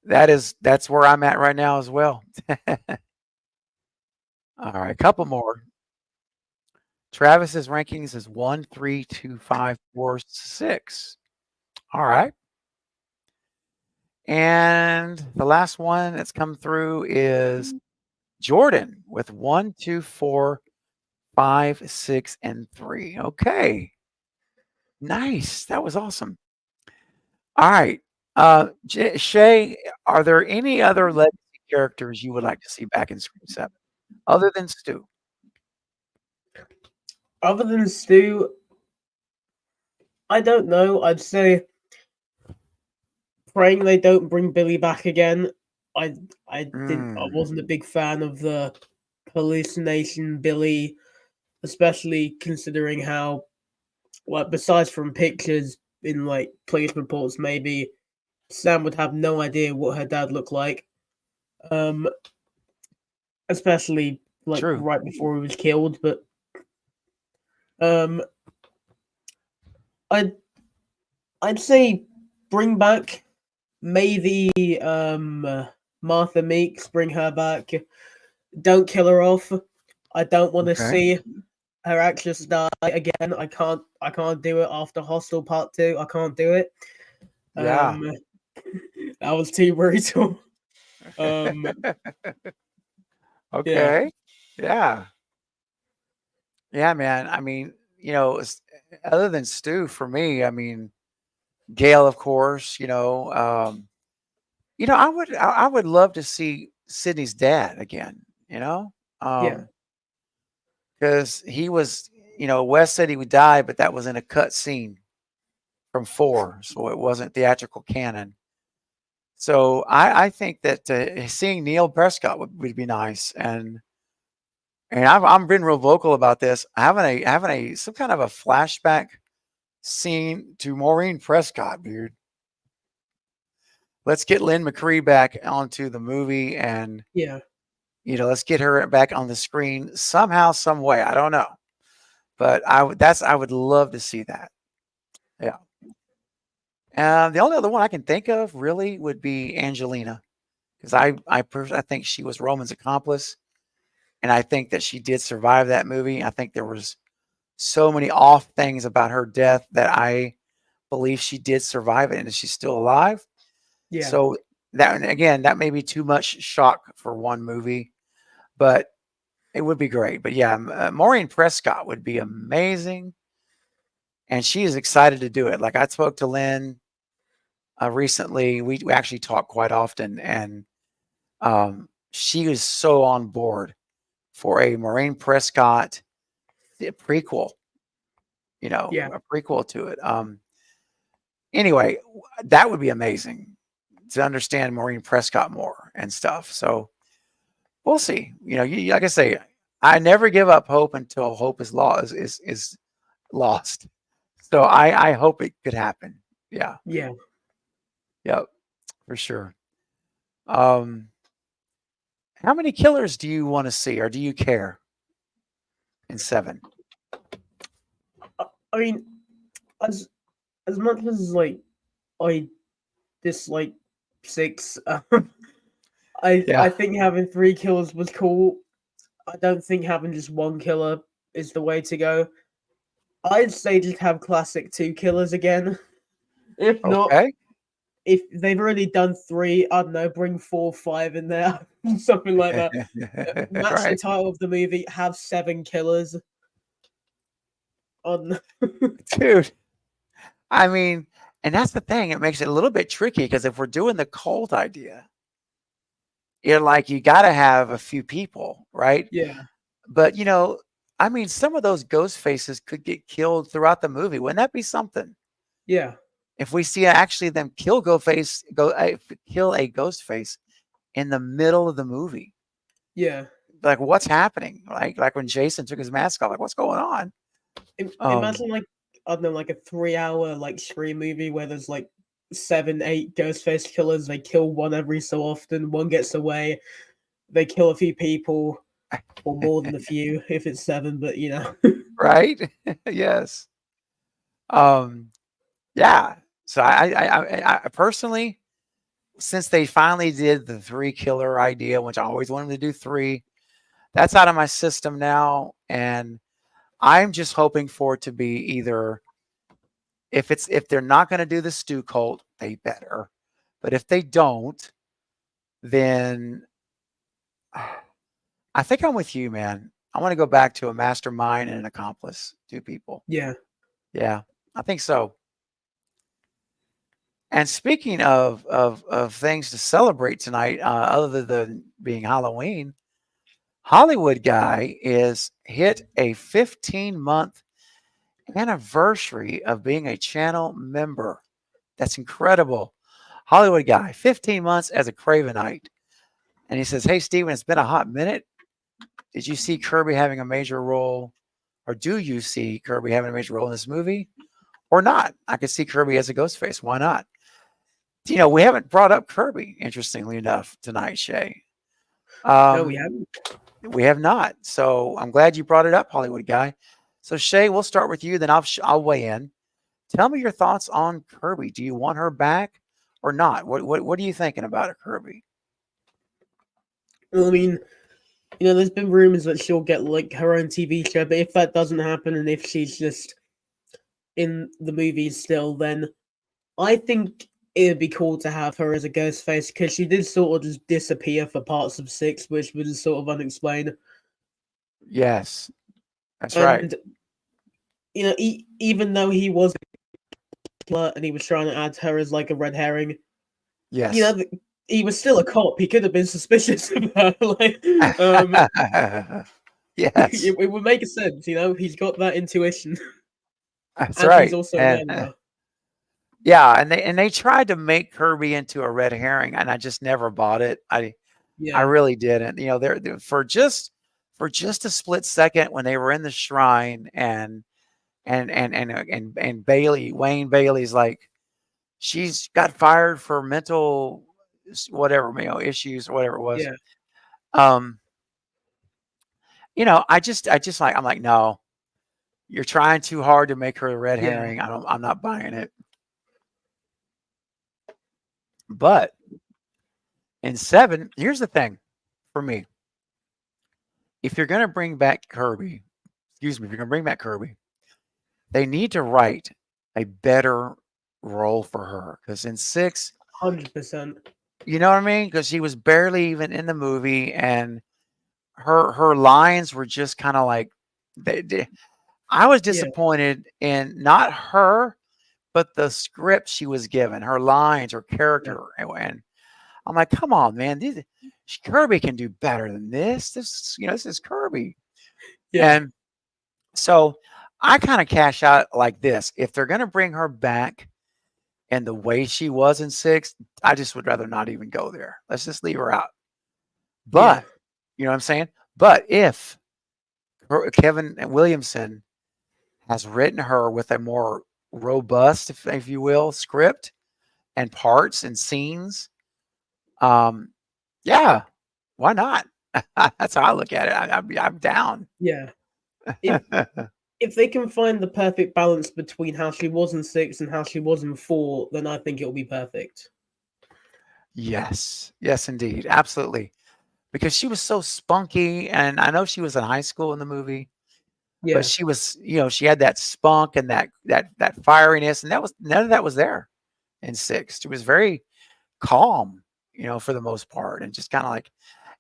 Speaker 2: That's where I'm at right now as well. All right, a couple more. Travis's rankings is 1, 3, 2, 5, 4, 6. All right. And the last one that's come through is Jordan with 1, 2, 4, 5, 6, and 3. Okay. Nice. That was awesome. All right. Shay, are there any other legacy characters you would like to see back in Scream 7 other than Stu?
Speaker 3: Other than Stu, I don't know. I'd say praying they don't bring Billy back again. I wasn't a big fan of the hallucination Billy, especially considering how, like, besides from pictures in like police reports, maybe Sam would have no idea what her dad looked like. Especially like
Speaker 2: True.
Speaker 3: right before he was killed. But I'd say bring back maybe Martha Meeks, bring her back. Don't kill her off. I don't want to see her actress die again. I can't do it after Hostel Part 2. I can't do it.
Speaker 2: Yeah.
Speaker 3: That was too brutal.
Speaker 2: Okay. Yeah. Yeah, man. I mean, other than Stu, for me, I mean, Gail, of course, I would love to see Sydney's dad again,
Speaker 3: Yeah.
Speaker 2: because he was, Wes said he would die, but that was in a cut scene from 4, so it wasn't theatrical canon. So I think that seeing Neil Prescott would be nice, and I'm been real vocal about this. Having some kind of a flashback scene to Maureen Prescott, dude. Let's get Lynn McCree back onto the movie, and
Speaker 3: Yeah.
Speaker 2: let's get her back on the screen somehow, some way. I don't know, but I would love to see that. Yeah. The only other one I can think of really would be Angelina, because I think she was Roman's accomplice, and I think that she did survive that movie. I think there was so many off things about her death that I believe she did survive it, and she's still alive.
Speaker 3: Yeah.
Speaker 2: So that, again, that may be too much shock for one movie, but it would be great. But yeah, Maureen Prescott would be amazing, and she is excited to do it. Like, I spoke to Lynn recently. We actually talk quite often, and she is so on board for a Maureen Prescott prequel.
Speaker 3: Yeah.
Speaker 2: A prequel to it. Anyway, that would be amazing to understand Maureen Prescott more and stuff. So we'll see. Like I say, I never give up hope until hope is lost. Is lost. So I hope it could happen. Yeah.
Speaker 3: Yeah.
Speaker 2: Yep. For sure. How many killers do you want to see, or do you care in 7?
Speaker 3: I mean, as much as like I dislike 6, I think having 3 killers was cool. I don't think having just 1 killer is the way to go. I'd say just have classic 2 killers again. If not,
Speaker 2: Okay.
Speaker 3: if they've already done 3, I don't know, bring 4, 5 in there, something like that. Match the
Speaker 2: Right.
Speaker 3: title of the movie. Have 7 killers. On
Speaker 2: Dude. I mean, and that's the thing. It makes it a little bit tricky, because if we're doing the cult idea, you're like, you got to have a few people, right?
Speaker 3: yeah,
Speaker 2: But I mean, some of those ghost faces could get killed throughout the movie. Wouldn't that be something?
Speaker 3: yeah,
Speaker 2: If we see actually them kill kill a ghost face in the middle of the movie,
Speaker 3: yeah.
Speaker 2: like, what's happening? Like when Jason took his mask off, like, what's going on?
Speaker 3: Imagine like, I don't know, like a 3-hour like Scream movie where there's like 7, 8 Ghostface killers. They kill one every so often. One gets away. They kill a few people, or more than a few if it's 7. But
Speaker 2: Right? Yes. Yeah. So I personally, since they finally did the 3 killer idea, which I always wanted to do 3, that's out of my system now, and I'm just hoping for it to be either, if they're not going to do the stew cult, they better. But if they don't, then I think I'm with you, man. I want to go back to a mastermind and an accomplice, 2 people.
Speaker 3: yeah,
Speaker 2: Yeah, I think so. And speaking of things to celebrate tonight, other than being Halloween, Hollywood Guy is hit a 15-month anniversary of being a channel member. That's incredible. Hollywood Guy, 15 months as a Cravenite. And he says, hey, Steven, it's been a hot minute. Did you see Kirby having a major role, or do you see Kirby having a major role in this movie, or not? I could see Kirby as a ghost face. Why not? We haven't brought up Kirby, interestingly enough, tonight, Shay.
Speaker 3: no, we haven't.
Speaker 2: We have not. So I'm glad you brought it up, Hollywood Guy. So Shay, we'll start with you, then I'll weigh in. Tell me your thoughts on Kirby. Do you want her back or not? What are you thinking about her, Kirby?
Speaker 3: I mean, there's been rumors that she'll get like her own TV show, but if that doesn't happen, and if she's just in the movies still, then I think it'd be cool to have her as a ghost face, because she did sort of just disappear for parts of 6, which was sort of unexplained.
Speaker 2: Yes, that's right.
Speaker 3: Even though he was and he was trying to add her as like a red herring,
Speaker 2: Yes.
Speaker 3: he was still a cop. He could have been suspicious of her.
Speaker 2: Yes,
Speaker 3: it would make sense. He's got that intuition.
Speaker 2: that's
Speaker 3: And
Speaker 2: right.
Speaker 3: he's also a
Speaker 2: And,
Speaker 3: member.
Speaker 2: yeah, and they tried to make Kirby into a red herring, and I just never bought it. I
Speaker 3: Yeah,
Speaker 2: really didn't. They're for just a split second when they were in the shrine, and Wayne Bailey's like, she's got fired for mental whatever, issues or whatever it was.
Speaker 3: yeah.
Speaker 2: I'm like, no, you're trying too hard to make her a red
Speaker 3: Yeah.
Speaker 2: herring. I'm not buying it. But in 7, here's the thing for me. If you're going to bring back Kirby, if you're going to bring back Kirby, they need to write a better role for her. Because in 6,
Speaker 3: 100%.
Speaker 2: you know what I mean? Because she was barely even in the movie, and her lines were just kind of like, I was
Speaker 3: Yeah.
Speaker 2: disappointed in not her, but the script she was given, her lines, her character, and I'm like, come on, man, Kirby can do better than this. This is Kirby,
Speaker 3: Yeah.
Speaker 2: and so I kind of cash out like this. If they're gonna bring her back and the way she was in 6, I just would rather not even go there. Let's just leave her out. But you know what I'm saying? But if Kevin Williamson has written her with a more robust, if you will, script and parts and scenes, yeah, why not? That's how I look at it. I'm down.
Speaker 3: Yeah. If they can find the perfect balance between how she was in 6 and how she was in 4, then I think it'll be perfect.
Speaker 2: Yes, indeed, absolutely. Because she was so spunky, and I know she was in high school in the movie,
Speaker 3: Yeah.
Speaker 2: but she was, she had that spunk and that fieriness, and none of that was there in 6. She was very calm, for the most part, and just kind of like,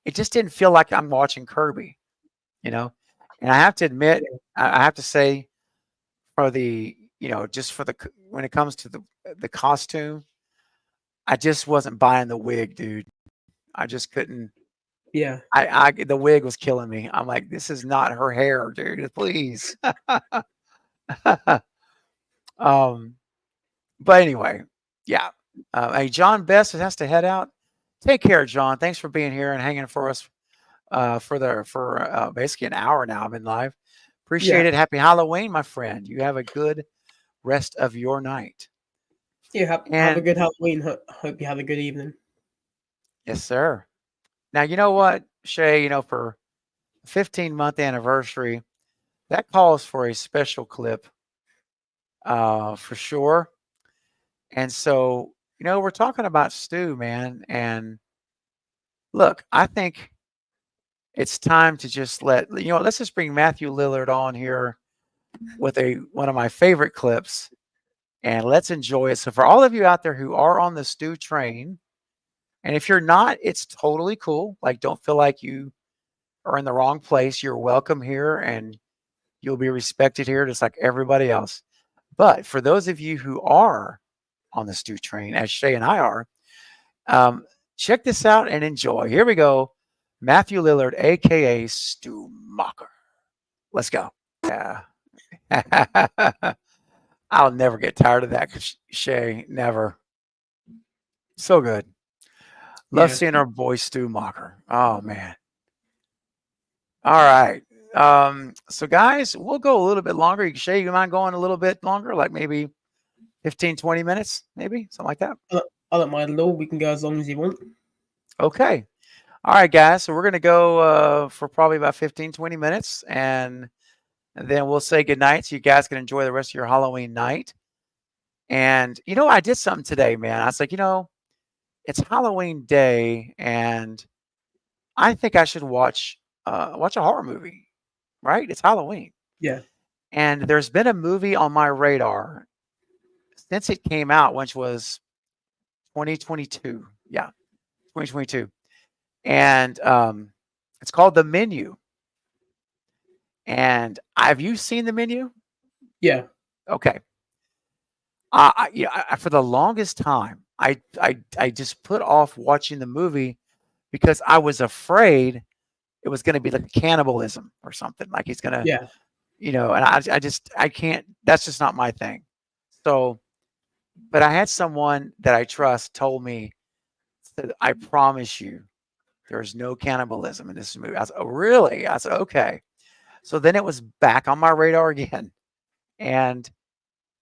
Speaker 2: it just didn't feel like I'm watching Kirby, And I have to admit, I have to say, for the, just for when it comes to the costume, I just wasn't buying the wig, dude. I just couldn't.
Speaker 3: Yeah.
Speaker 2: The wig was killing me. I'm like, this is not her hair, dude. Please. But anyway, yeah. Hey, John Best has to head out. Take care, John. Thanks for being here and hanging for us for basically an hour now. I've been live. Appreciate it. Happy Halloween, my friend. You have a good rest of your night.
Speaker 3: Yeah, have a good Halloween. Hope you have a good evening.
Speaker 2: Yes, sir. Now, you know what, Shay, for 15-month anniversary, that calls for a special clip for sure. And so, we're talking about Stu, man. And look, I think it's time to just let's just bring Matthew Lillard on here with one of my favorite clips, and let's enjoy it. So for all of you out there who are on the Stu train, and if you're not, it's totally cool. Like, don't feel like you are in the wrong place. You're welcome here, and you'll be respected here just like everybody else. But for those of you who are on the Stu train, as Shay and I are, check this out and enjoy. Here we go. Matthew Lillard, a.k.a. Stu Macher. Let's go. Yeah. I'll never get tired of that, Shay. Never. So good. Love seeing our boy Stu Macher. Oh, man. All right. So, guys, we'll go a little bit longer. Shay, you mind going a little bit longer? Like maybe 15, 20 minutes, maybe? Something like that?
Speaker 3: I don't mind at all. We can go as long as you want.
Speaker 2: Okay. All right, guys. So we're going to go for probably about 15, 20 minutes. And then we'll say goodnight so you guys can enjoy the rest of your Halloween night. And, I did something today, man. I was like, it's Halloween day, and I think I should watch a horror movie, right? It's Halloween.
Speaker 3: Yeah.
Speaker 2: And there's been a movie on my radar since it came out, which was 2022. Yeah, 2022. And it's called The Menu. And have you seen The Menu?
Speaker 3: Yeah.
Speaker 2: Okay. For the longest time, I just put off watching the movie because I was afraid it was going to be like cannibalism or something. Like he's going to, and I can't, that's just not my thing. So, but I had someone that I trust told me, said, I promise you, there's no cannibalism in this movie. I said, oh, really? I said, okay. So then it was back on my radar again. And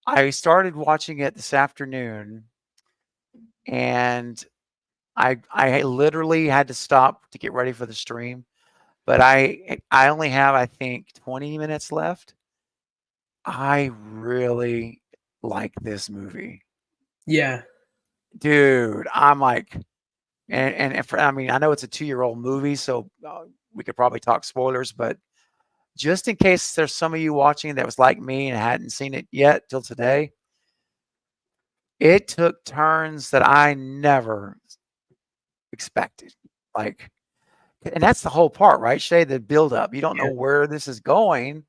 Speaker 2: I started watching it this afternoon, and I literally had to stop to get ready for the stream. But I only have, I think, 20 minutes left. I really like this movie.
Speaker 3: Yeah.
Speaker 2: dude, I'm like, I mean, I know it's a 2-year-old movie, so we could probably talk spoilers, but just in case there's some of you watching that was like me and hadn't seen it yet till today, it took turns that I never expected. Like, and that's the whole part, right, Shay? The build up. You don't know where this is going,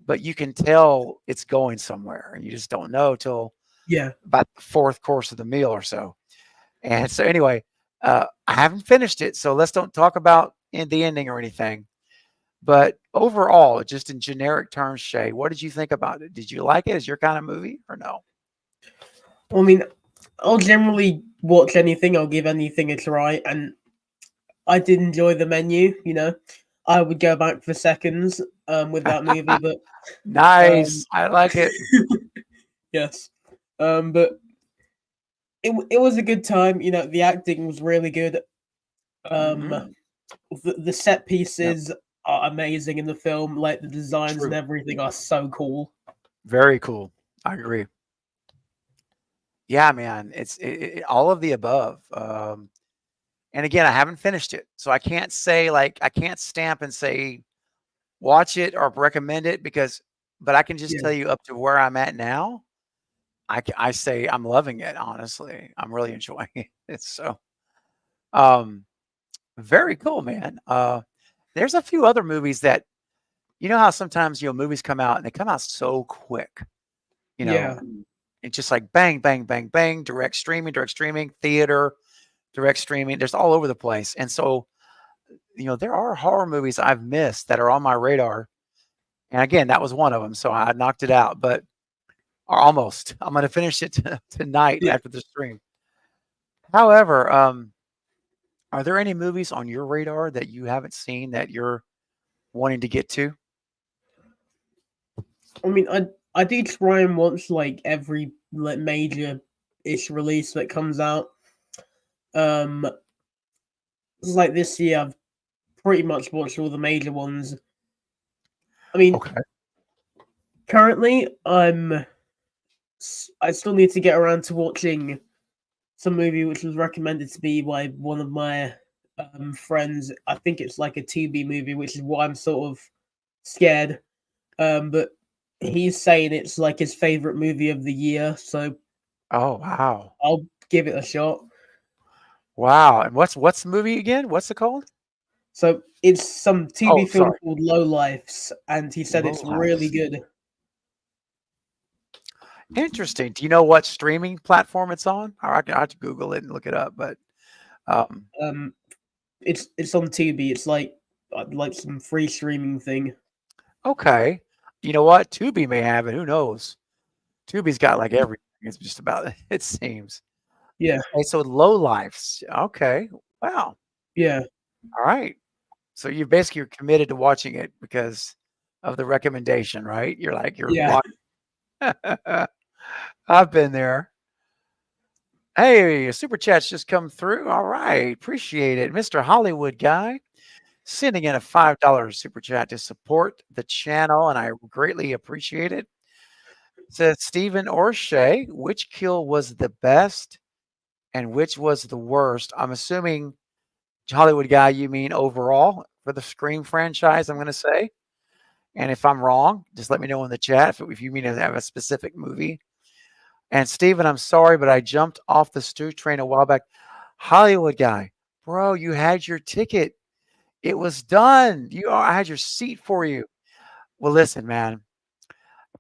Speaker 2: but you can tell it's going somewhere, and you just don't know till about the fourth course of the meal or so. And so, anyway, I haven't finished it, so let's don't talk about the ending or anything. But overall, just in generic terms, Shay, what did you think about it? Did you like it as your kind of movie or no?
Speaker 3: I mean, I'll generally watch anything. I'll give anything a try, and I did enjoy the menu. You know, I would go back for seconds with that movie. But
Speaker 2: nice, I like it.
Speaker 3: Yes, but it was a good time. You know, the acting was really good. The set pieces are amazing in the film. Like the designs and everything are so cool.
Speaker 2: Very cool. I agree. Yeah, man, it's all of the above. And again, I haven't finished it, so I can't say I can't stamp and say watch it or recommend it but I can just tell you up to where I'm at now. I say I'm loving it. Honestly, I'm really enjoying it. So, very cool, man. There's a few other movies that, you know how sometimes movies come out and they come out so quick. It's just like bang, bang, bang, bang, direct streaming, theater, direct streaming. There's all over the place. And so, there are horror movies I've missed that are on my radar. And again, that was one of them. So I knocked it out, but almost. I'm going to finish it tonight after the stream. However, are there any movies on your radar that you haven't seen that you're wanting to get to?
Speaker 3: I mean, I do try and watch every major-ish release that comes out. Like this year, I've pretty much watched all the major ones. I mean, currently, I still need to get around to watching some movie which was recommended to me by one of my friends. I think it's like a Tubi movie, which is why I'm sort of scared. But he's saying it's like his favorite movie of the year, so
Speaker 2: oh wow,
Speaker 3: I'll give it a shot.
Speaker 2: Wow, and what's the movie again? What's it called?
Speaker 3: So it's some Tubi film called Low Lifes, and he said it's really good.
Speaker 2: Interesting. Do you know what streaming platform it's on? Or I have to Google it and look it up, but
Speaker 3: it's on Tubi. It's like some free streaming thing.
Speaker 2: Okay. You know what? Tubi may have it. Who knows? Tubi's got like everything. It's just about it seems.
Speaker 3: Yeah.
Speaker 2: Okay, so Low Lifes. Okay. Wow.
Speaker 3: Yeah.
Speaker 2: All right. So you basically are committed to watching it because of the recommendation, right? You're I've been there. Hey, super chats just come through. All right. Appreciate it. Mr. Hollywood guy sending in a $5 super chat to support the channel, and I greatly appreciate it. Says Stephen or Shay, which kill was the best and which was the worst? I'm assuming, Hollywood guy, you mean overall for the Scream franchise, I'm going to say. And if I'm wrong, just let me know in the chat if you mean to have a specific movie. And Steven, I'm sorry, but I jumped off the Stu train a while back. Hollywood guy, bro, you had your ticket. It was done. I had your seat for you. Well, listen, man,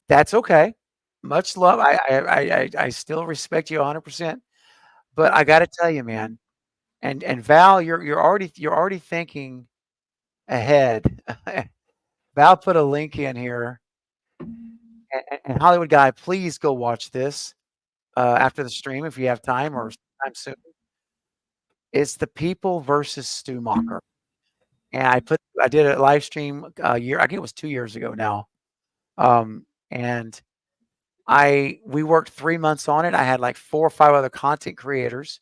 Speaker 2: that's okay. Much love. I still respect you 100%. But I got to tell you, man, and Val, you're already thinking ahead. Val put a link in here. And Hollywood guy, please go watch this after the stream if you have time or sometime soon. It's The People versus Stu Macher. And I did a live stream I think it was 2 years ago now. And we worked 3 months on it. I had like 4 or 5 other content creators.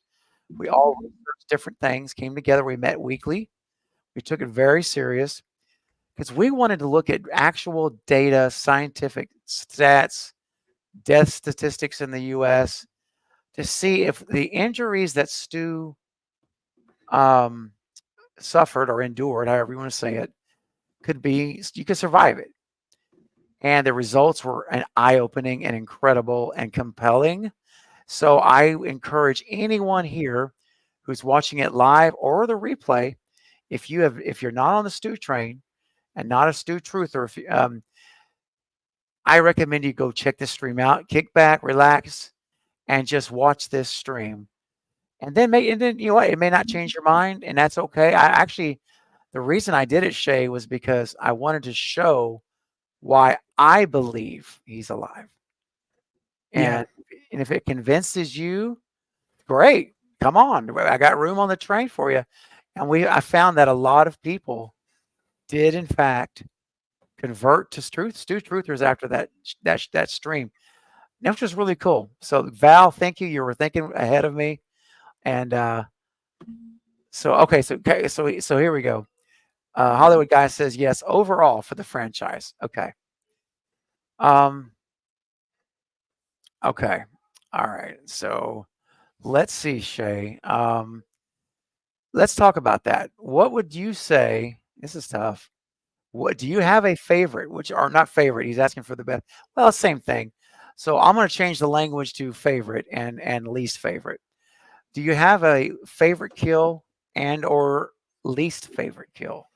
Speaker 2: We all researched different things, came together. We met weekly. We took it very serious because we wanted to look at actual data, scientific stats, death statistics in the U.S. to see if the injuries that Stu suffered or endured, however you want to say it, you could survive it. And the results were an eye-opening and incredible and compelling. So I encourage anyone here who's watching it live or the replay, if you're not on the Stu train and not a Stu truther, I recommend you go check this stream out, kick back, relax, and just watch this stream. And then you know what? It may not change your mind, and that's okay. The reason I did it, Shay, was because I wanted to show why I believe he's alive.
Speaker 3: Yeah.
Speaker 2: And if it convinces you, great. Come on. I got room on the train for you. And I found that a lot of people did, in fact, convert to Stu Truthers after that stream. That was really cool. So Val, thank you. You were thinking ahead of me. And so here we go. Hollywood Guy says yes overall for the franchise. Okay. Okay. All right. So let's see, Shay. Let's talk about that. What would you say? This is tough. What do you have a favorite? Which are not favorite. He's asking for the best. Well, same thing. So I'm going to change the language to favorite and least favorite. Do you have a favorite kill and or least favorite kill?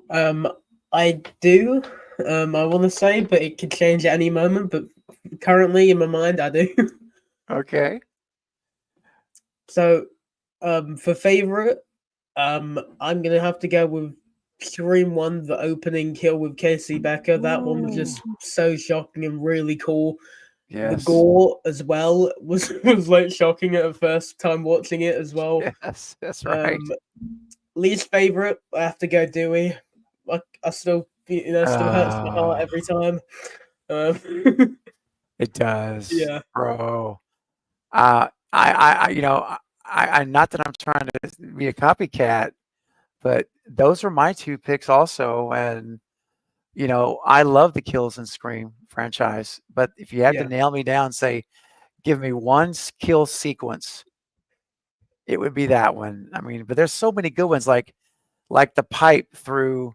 Speaker 3: I do. I want to say, but it could change at any moment. But currently, in my mind, I do.
Speaker 2: Okay.
Speaker 3: So, for favorite, I'm gonna have to go with Scream 1, the opening kill with Casey Becker. That one was just so shocking and really cool.
Speaker 2: Yes.
Speaker 3: The gore as well was like shocking at the first time watching it as well.
Speaker 2: Yes, that's right.
Speaker 3: Least favorite, I have to go Dewey. I still, still hurts my heart every time.
Speaker 2: It does.
Speaker 3: Yeah,
Speaker 2: bro. I not that I'm trying to be a copycat, but those are my two picks also. And I love the kills in Scream franchise, but if you had to nail me down, say, give me one kill sequence, it would be that one. I mean, but there's so many good ones, like the pipe through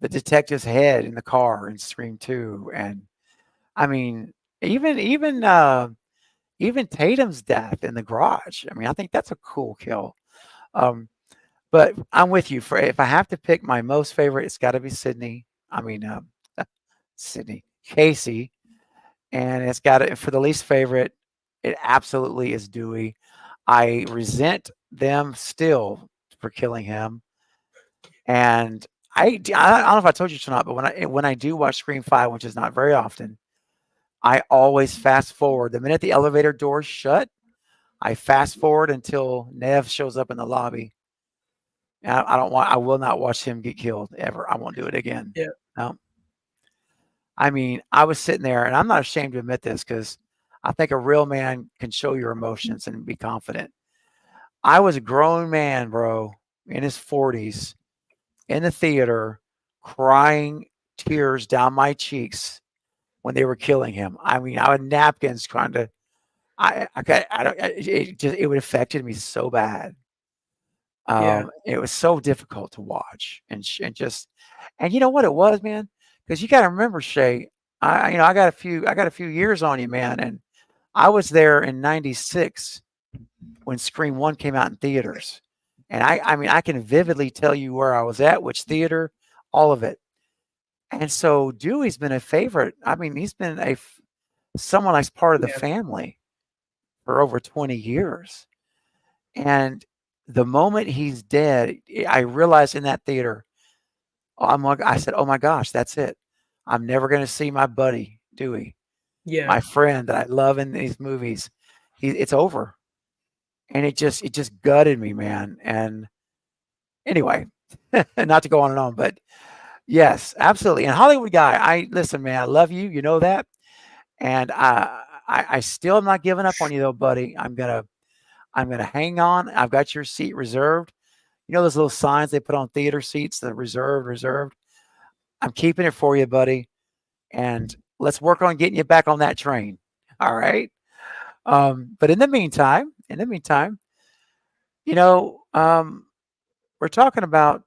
Speaker 2: the detective's head in the car in Scream 2, and I mean, even Tatum's death in the garage. I mean, I think that's a cool kill. But I'm with you. If I have to pick my most favorite, it's got to be Sydney. I mean, Casey, and it's got to, for the least favorite, it absolutely is Dewey. I resent them still for killing him, and I don't know if I told you or not, but when I do watch Scream 5, which is not very often, I always fast forward. The minute the elevator doors shut, I fast forward until Nev shows up in the lobby. And I will not watch him get killed ever. I won't do it again.
Speaker 3: Yeah.
Speaker 2: No. I mean, I was sitting there, and I'm not ashamed to admit this because I think a real man can show your emotions and be confident. I was a grown man, bro, in his 40s, in the theater, crying tears down my cheeks when they were killing him. I mean, I had napkins trying to. It would affected me so bad. It was so difficult to watch, and you know what it was, man, because you got to remember, Shay. I got a few years on you, man, and I was there in '96 when Scream 1 came out in theaters, and I mean, I can vividly tell you where I was at, which theater, all of it. And so Dewey's been a favorite. I mean, he's been someone that's part of the family for over 20 years. And the moment he's dead, I realized in that theater, I said, oh my gosh, that's it. I'm never going to see my buddy, Dewey.
Speaker 3: Yeah.
Speaker 2: My friend that I love in these movies. It's over. And it just gutted me, man. And anyway, not to go on and on, but yes, absolutely. And Hollywood Guy, listen, man, I love you. You know that. And I still am not giving up on you though, buddy. I'm gonna hang on. I've got your seat reserved. You know those little signs they put on theater seats, the reserved. I'm keeping it for you, buddy. And let's work on getting you back on that train. All right. But in the meantime, you know, we're talking about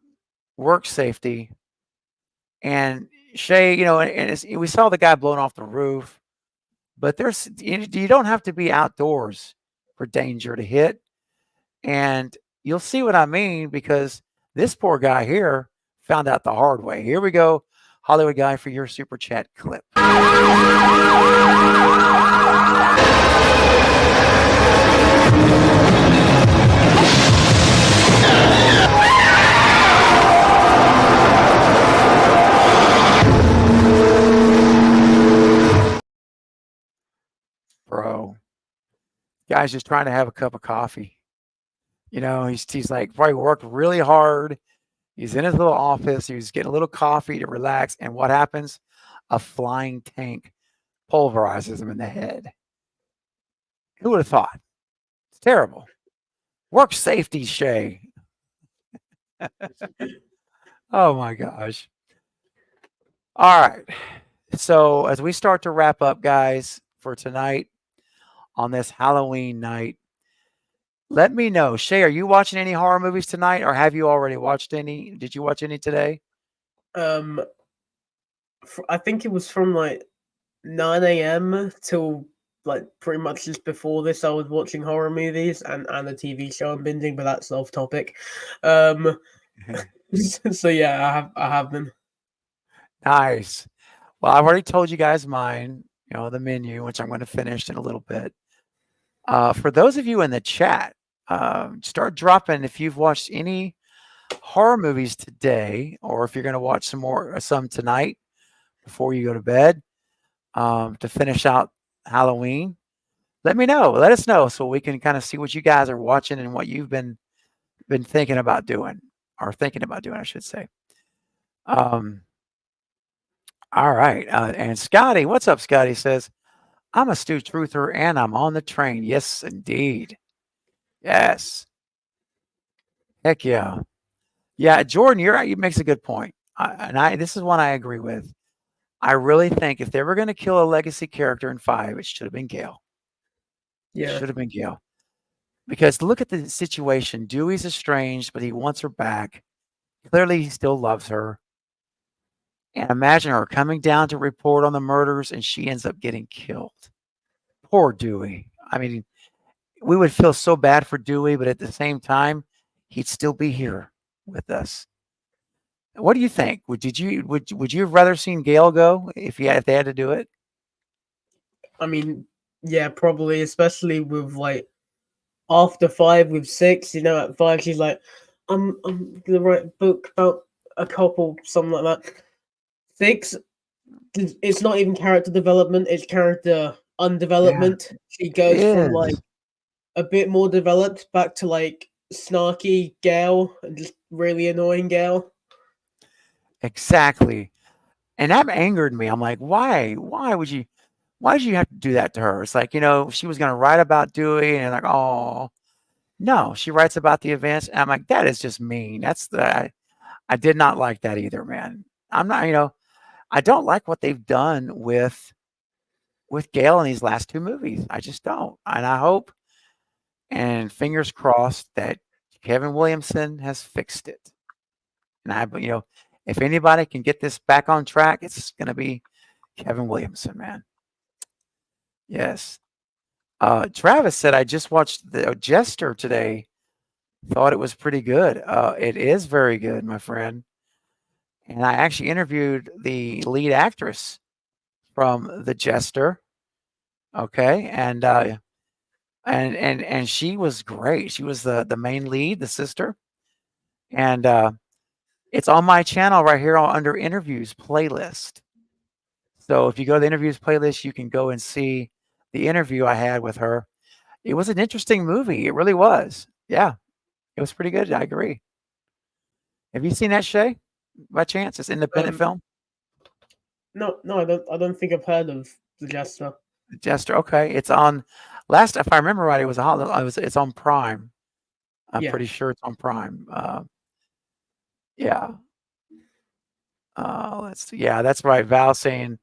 Speaker 2: work safety, and Shay, and we saw the guy blowing off the roof, but you don't have to be outdoors for danger to hit, and you'll see what I mean because this poor guy here found out the hard way. Here we go, Hollywood guy, for your super chat clip. Bro, guy's just trying to have a cup of coffee. He's like probably worked really hard. He's in his little office. He's getting a little coffee to relax. And what happens? A flying tank pulverizes him in the head. Who would have thought? It's terrible. Work safety, Shay. Oh my gosh. All right. So as we start to wrap up, guys, for tonight on this Halloween night, let me know. Shay, are you watching any horror movies tonight, or have you already watched any? Did you watch any today?
Speaker 3: I think it was from like 9 a.m. till like pretty much just before this. I was watching horror movies and a TV show I'm binging, but that's off topic. So yeah, I have been.
Speaker 2: Nice. Well, I've already told you guys mine, the menu, which I'm going to finish in a little bit. For those of you in the chat, start dropping if you've watched any horror movies today, or if you're going to watch some tonight before you go to bed, to finish out Halloween. Let me know. Let us know so we can kind of see what you guys are watching and what you've been thinking about doing, I should say. All right. And Scotty, what's up, Scotty, says, I'm a Stu Truther and I'm on the train. Yes, indeed. Yes. Heck yeah. Yeah, Jordan, you makes a good point. This is one I agree with. I really think if they were going to kill a legacy character in 5, it should have been Gale.
Speaker 3: Yeah.
Speaker 2: It should have been Gale. Because look at the situation. Dewey's estranged, but he wants her back. Clearly, he still loves her. And imagine her coming down to report on the murders, and she ends up getting killed. Poor Dewey. I mean, we would feel so bad for Dewey, but at the same time, he'd still be here with us. What do you think? Would you have rather seen Gale go if they had to do it?
Speaker 3: I mean, yeah, probably, especially with like after 5 with 6. At 5 she's like, I'm gonna write a book about a couple, something like that. 6, it's not even character development; it's character undevelopment. Yeah, she goes from like a bit more developed back to like snarky Gale and just really annoying Gale.
Speaker 2: Exactly. And that angered me. I'm like, why did you have to do that to her? It's like, she was going to write about Dewey and like, oh, no, she writes about the events. And I'm like, that is just mean. I did not like that either, man. I'm not, I don't like what they've done with Gale in these last 2 movies. I just don't. And I hope, and fingers crossed, that Kevin Williamson has fixed it. And if anybody can get this back on track, it's going to be Kevin Williamson, man. Yes. Travis said, I just watched The Jester today. Thought it was pretty good. It is very good, my friend. And I actually interviewed the lead actress from The Jester. Okay. And she was great. She was the main lead, the sister. And it's on my channel right here under interviews playlist. So if you go to the interviews playlist, you can go and see the interview I had with her. It was an interesting movie. It really was. Yeah, it was pretty good. I agree. Have you seen that, Shay? By chance, it's an independent film.
Speaker 3: No, I don't think I've heard of The Jester.
Speaker 2: The Jester. Okay, it's on. If I remember right, it's on Prime. I'm pretty sure it's on Prime. Yeah. Let's see. Yeah, that's right. Val saying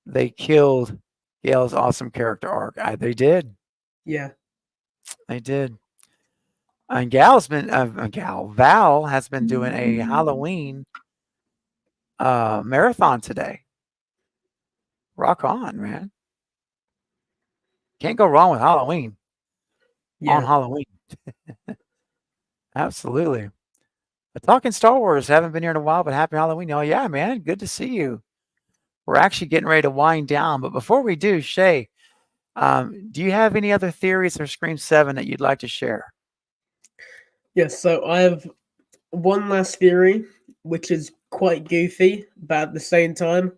Speaker 2: they killed Gale's awesome character arc. They did.
Speaker 3: Yeah.
Speaker 2: They did. And Val has been doing a Halloween marathon today. Rock on, man. Can't go wrong with Halloween. On
Speaker 3: Yeah.
Speaker 2: Halloween. Absolutely. Talking Star Wars, haven't been here in a while, but happy Halloween. Oh, yeah, man. Good to see you. We're actually getting ready to wind down. But before we do, Shay, do you have any other theories for Scream 7 that you'd like to share?
Speaker 3: Yes, so I have one last theory, which is quite goofy, but at the same time,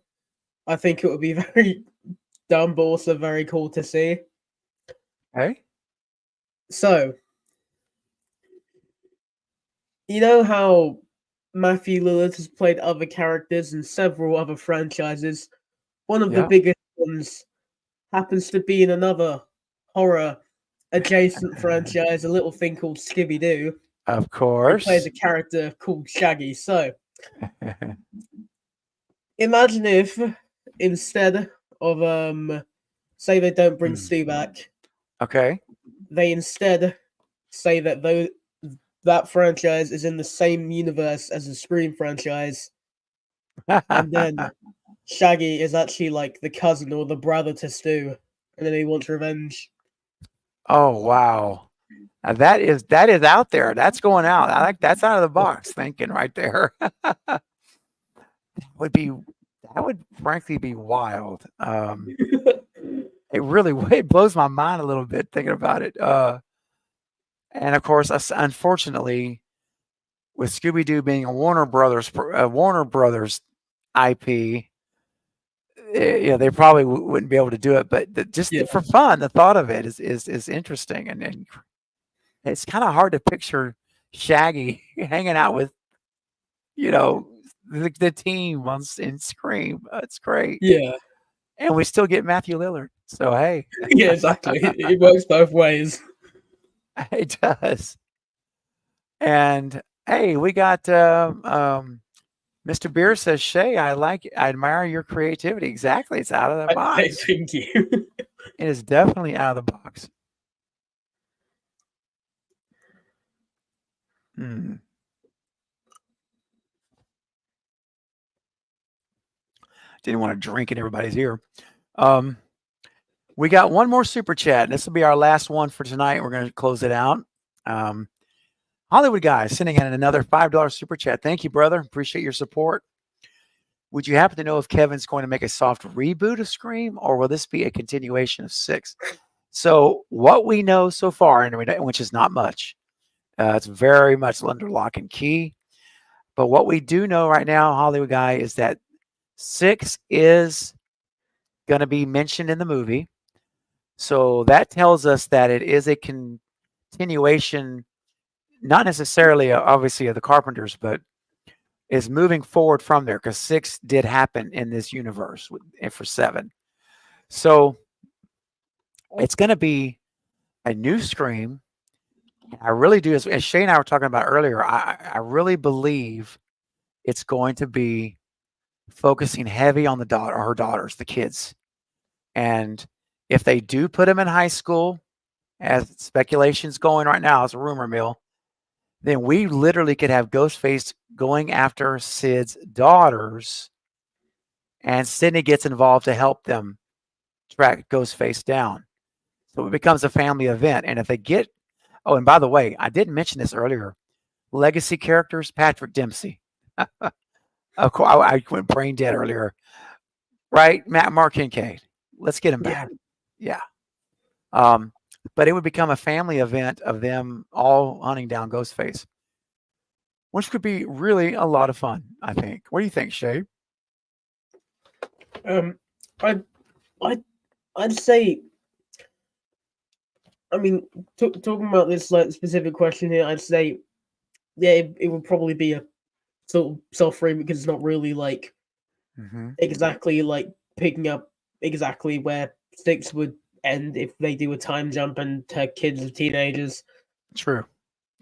Speaker 3: I think it would be very dumb, but also very cool to see.
Speaker 2: Okay.
Speaker 3: So, you know how Matthew Lillard has played other characters in several other franchises? One of the
Speaker 2: Yeah.
Speaker 3: biggest ones happens to be in another horror adjacent franchise, a little thing called Scooby Doo.
Speaker 2: Of
Speaker 3: He
Speaker 2: course.
Speaker 3: plays a character called Shaggy. So, imagine if instead of say they don't bring Stu back,
Speaker 2: Okay.
Speaker 3: they instead say that that franchise is in the same universe as the Scream franchise, and then Shaggy is actually like the cousin or the brother to Stu, and then he wants revenge.
Speaker 2: Oh, wow. That is out there. That's going out. I like that's out of the box thinking right there. That would frankly be wild. It really it blows my mind a little bit thinking about it. And of course, unfortunately, with Scooby Doo being a Warner Brothers IP, they probably wouldn't be able to do it. But just for fun, the thought of it is interesting, and it's kind of hard to picture Shaggy hanging out with, the team in Scream. It's great.
Speaker 3: Yeah.
Speaker 2: And we still get Matthew Lillard. So, hey.
Speaker 3: Yeah, exactly. It works both ways.
Speaker 2: It does. And, hey, we got Mr. Beer says, Shay, I admire your creativity. Exactly. It's out of the box.
Speaker 3: Thank you.
Speaker 2: It is definitely out of the box. Didn't want to drink in everybody's ear. We got one more super chat. This will be our last one for tonight. We're going to close it out. Hollywood Guy sending in another $5 super chat. Thank you, brother. Appreciate your support. Would you happen to know if Kevin's going to make a soft reboot of Scream, or will this be a continuation of 6? So what we know so far, and which is not much, it's very much under lock and key. But what we do know right now, Hollywood Guy, is that 6 is going to be mentioned in the movie. So that tells us that it is a continuation, not necessarily, obviously, of the Carpenters, but is moving forward from there, because 6 did happen in this universe for 7. So it's going to be a new Scream. I really do, as Shay and I were talking about earlier, I really believe it's going to be focusing heavy on her daughters, the kids. And if they do put them in high school, as speculation's going right now, it's a rumor mill, then we literally could have Ghostface going after Sid's daughters, and Sidney gets involved to help them track Ghostface down. So it becomes a family event. And if they get, and by the way, I didn't mention this earlier, legacy characters, Patrick Dempsey. Of course, I went brain dead earlier. Right? Mark Kincaid. Let's get him back. Yeah. But it would become a family event of them all hunting down Ghostface, which could be really a lot of fun, I think. What do you think, Shay?
Speaker 3: I'd say, I mean, talking about this specific question here, I'd say, yeah, it would probably be a sort of soft-frame, because it's not really exactly picking up exactly where 6 would end if they do a time jump and her kids are teenagers.
Speaker 2: True.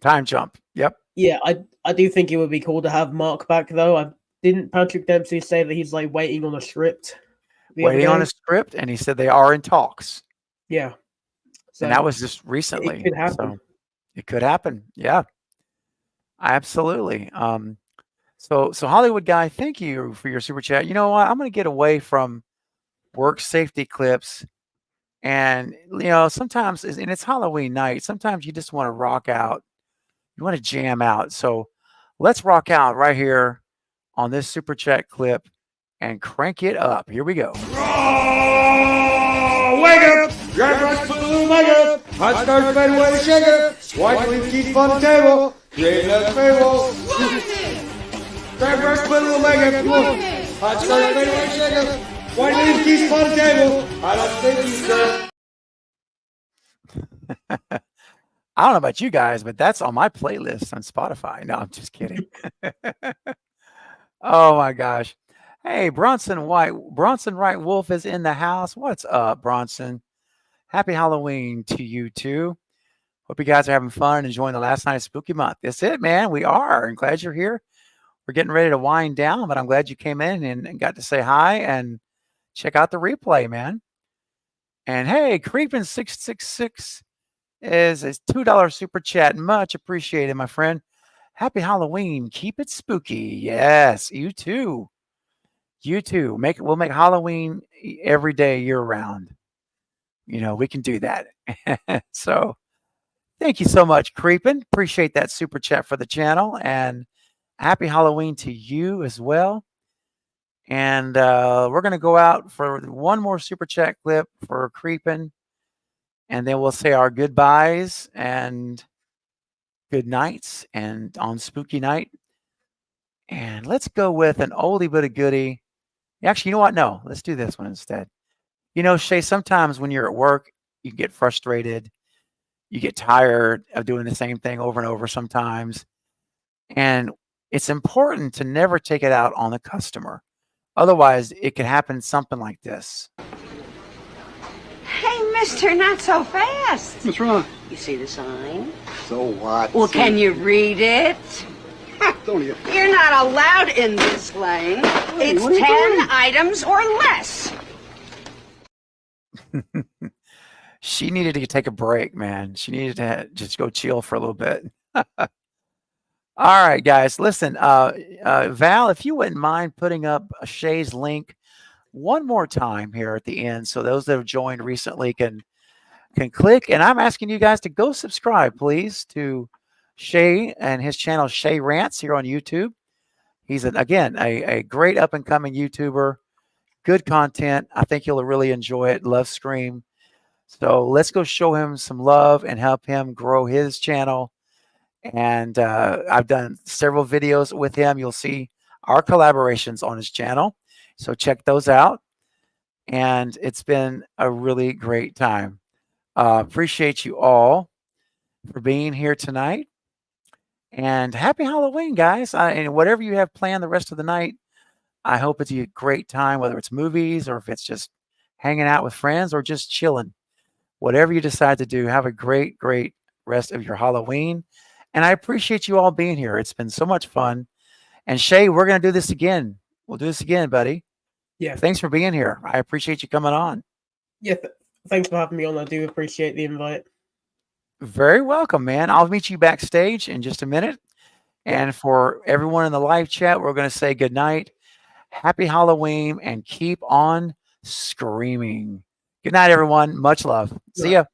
Speaker 2: Time jump. Yep.
Speaker 3: Yeah, I do think it would be cool to have Mark back, though. Didn't Patrick Dempsey say that he's waiting on a script?
Speaker 2: Waiting on a script, and he said they are in talks.
Speaker 3: Yeah. So
Speaker 2: And that was just recently.
Speaker 3: it could happen.
Speaker 2: So it could happen. Yeah, absolutely. So Hollywood guy, thank you for your super chat. You know what? I'm going to get away from work safety clips. And, sometimes, and it's Halloween night, sometimes you just want to rock out. You want to jam out. So let's rock out right here on this super chat clip and crank it up. Here we go.
Speaker 5: Oh, wake up! Grab brush, put a little makeup. Hot stars, fade away, shake it. White leaf, keep on the table. Create another table. Grab brush, put a little makeup. Come on. Hot stars, fade away, shake it. White leaf, keep on the table. I don't think you, sir.
Speaker 2: I don't know about you guys, but that's on my playlist on Spotify. No, I'm just kidding. Oh my gosh. Hey, Bronson Wright Wolf is in the house. What's up, Bronson? Happy Halloween to you too. Hope you guys are having fun and enjoying the last night of Spooky Month. That's it, man. We are. I'm glad you're here. We're getting ready to wind down, but I'm glad you came in and got to say hi and check out the replay, man. And hey, Creepin666 is a $2 super chat. Much appreciated, my friend. Happy Halloween. Keep it spooky. Yes, you too. You too. We'll make Halloween every day year round. We can do that. So thank you so much, Creepin. Appreciate that super chat for the channel. And happy Halloween to you as well. And we're going to go out for one more super chat clip for Creepin. And then we'll say our goodbyes and good nights and on spooky night. And let's go with an oldie but a goodie. Actually, you know what? No, let's do this one instead. Shay, sometimes when you're at work, you get frustrated. You get tired of doing the same thing over and over sometimes. And it's important to never take it out on the customer. Otherwise, it could happen something like this.
Speaker 8: Hey, mister, not so fast.
Speaker 9: What's wrong?
Speaker 8: You see the sign?
Speaker 9: So what?
Speaker 8: Well, can you read it?
Speaker 9: Don't you?
Speaker 8: You're not allowed in this lane. It's
Speaker 9: what are you
Speaker 8: 10
Speaker 9: doing?
Speaker 8: items or less.
Speaker 2: She needed to take a break, man. She needed to just go chill for a little bit. All right, guys, listen, Val, if you wouldn't mind putting up Shay's link one more time here at the end, so those that have joined recently can click. And I'm asking you guys to go subscribe, please, to Shay and his channel, Shay Rants, here on YouTube. He's again a great up and coming YouTuber. Good content. I think you'll really enjoy it. Love Scream. So let's go show him some love and help him grow his channel. And I've done several videos with him. You'll see our collaborations on his channel. So check those out. And it's been a really great time. Appreciate you all for being here tonight. And happy Halloween, guys. And whatever you have planned the rest of the night, I hope it's a great time, whether it's movies or if it's just hanging out with friends or just chilling. Whatever you decide to do, have a great, great rest of your Halloween. And I appreciate you all being here. It's been so much fun. And Shay, we're going to do this again. We'll do this again, buddy.
Speaker 3: Yeah.
Speaker 2: Thanks for being here. I appreciate you coming on.
Speaker 3: Yeah. Thanks for having me on. I do appreciate the invite.
Speaker 2: Very welcome, man. I'll meet you backstage in just a minute. And for everyone in the live chat, we're going to say good night. Happy Halloween and keep on screaming. Good night, everyone. Much love. See ya.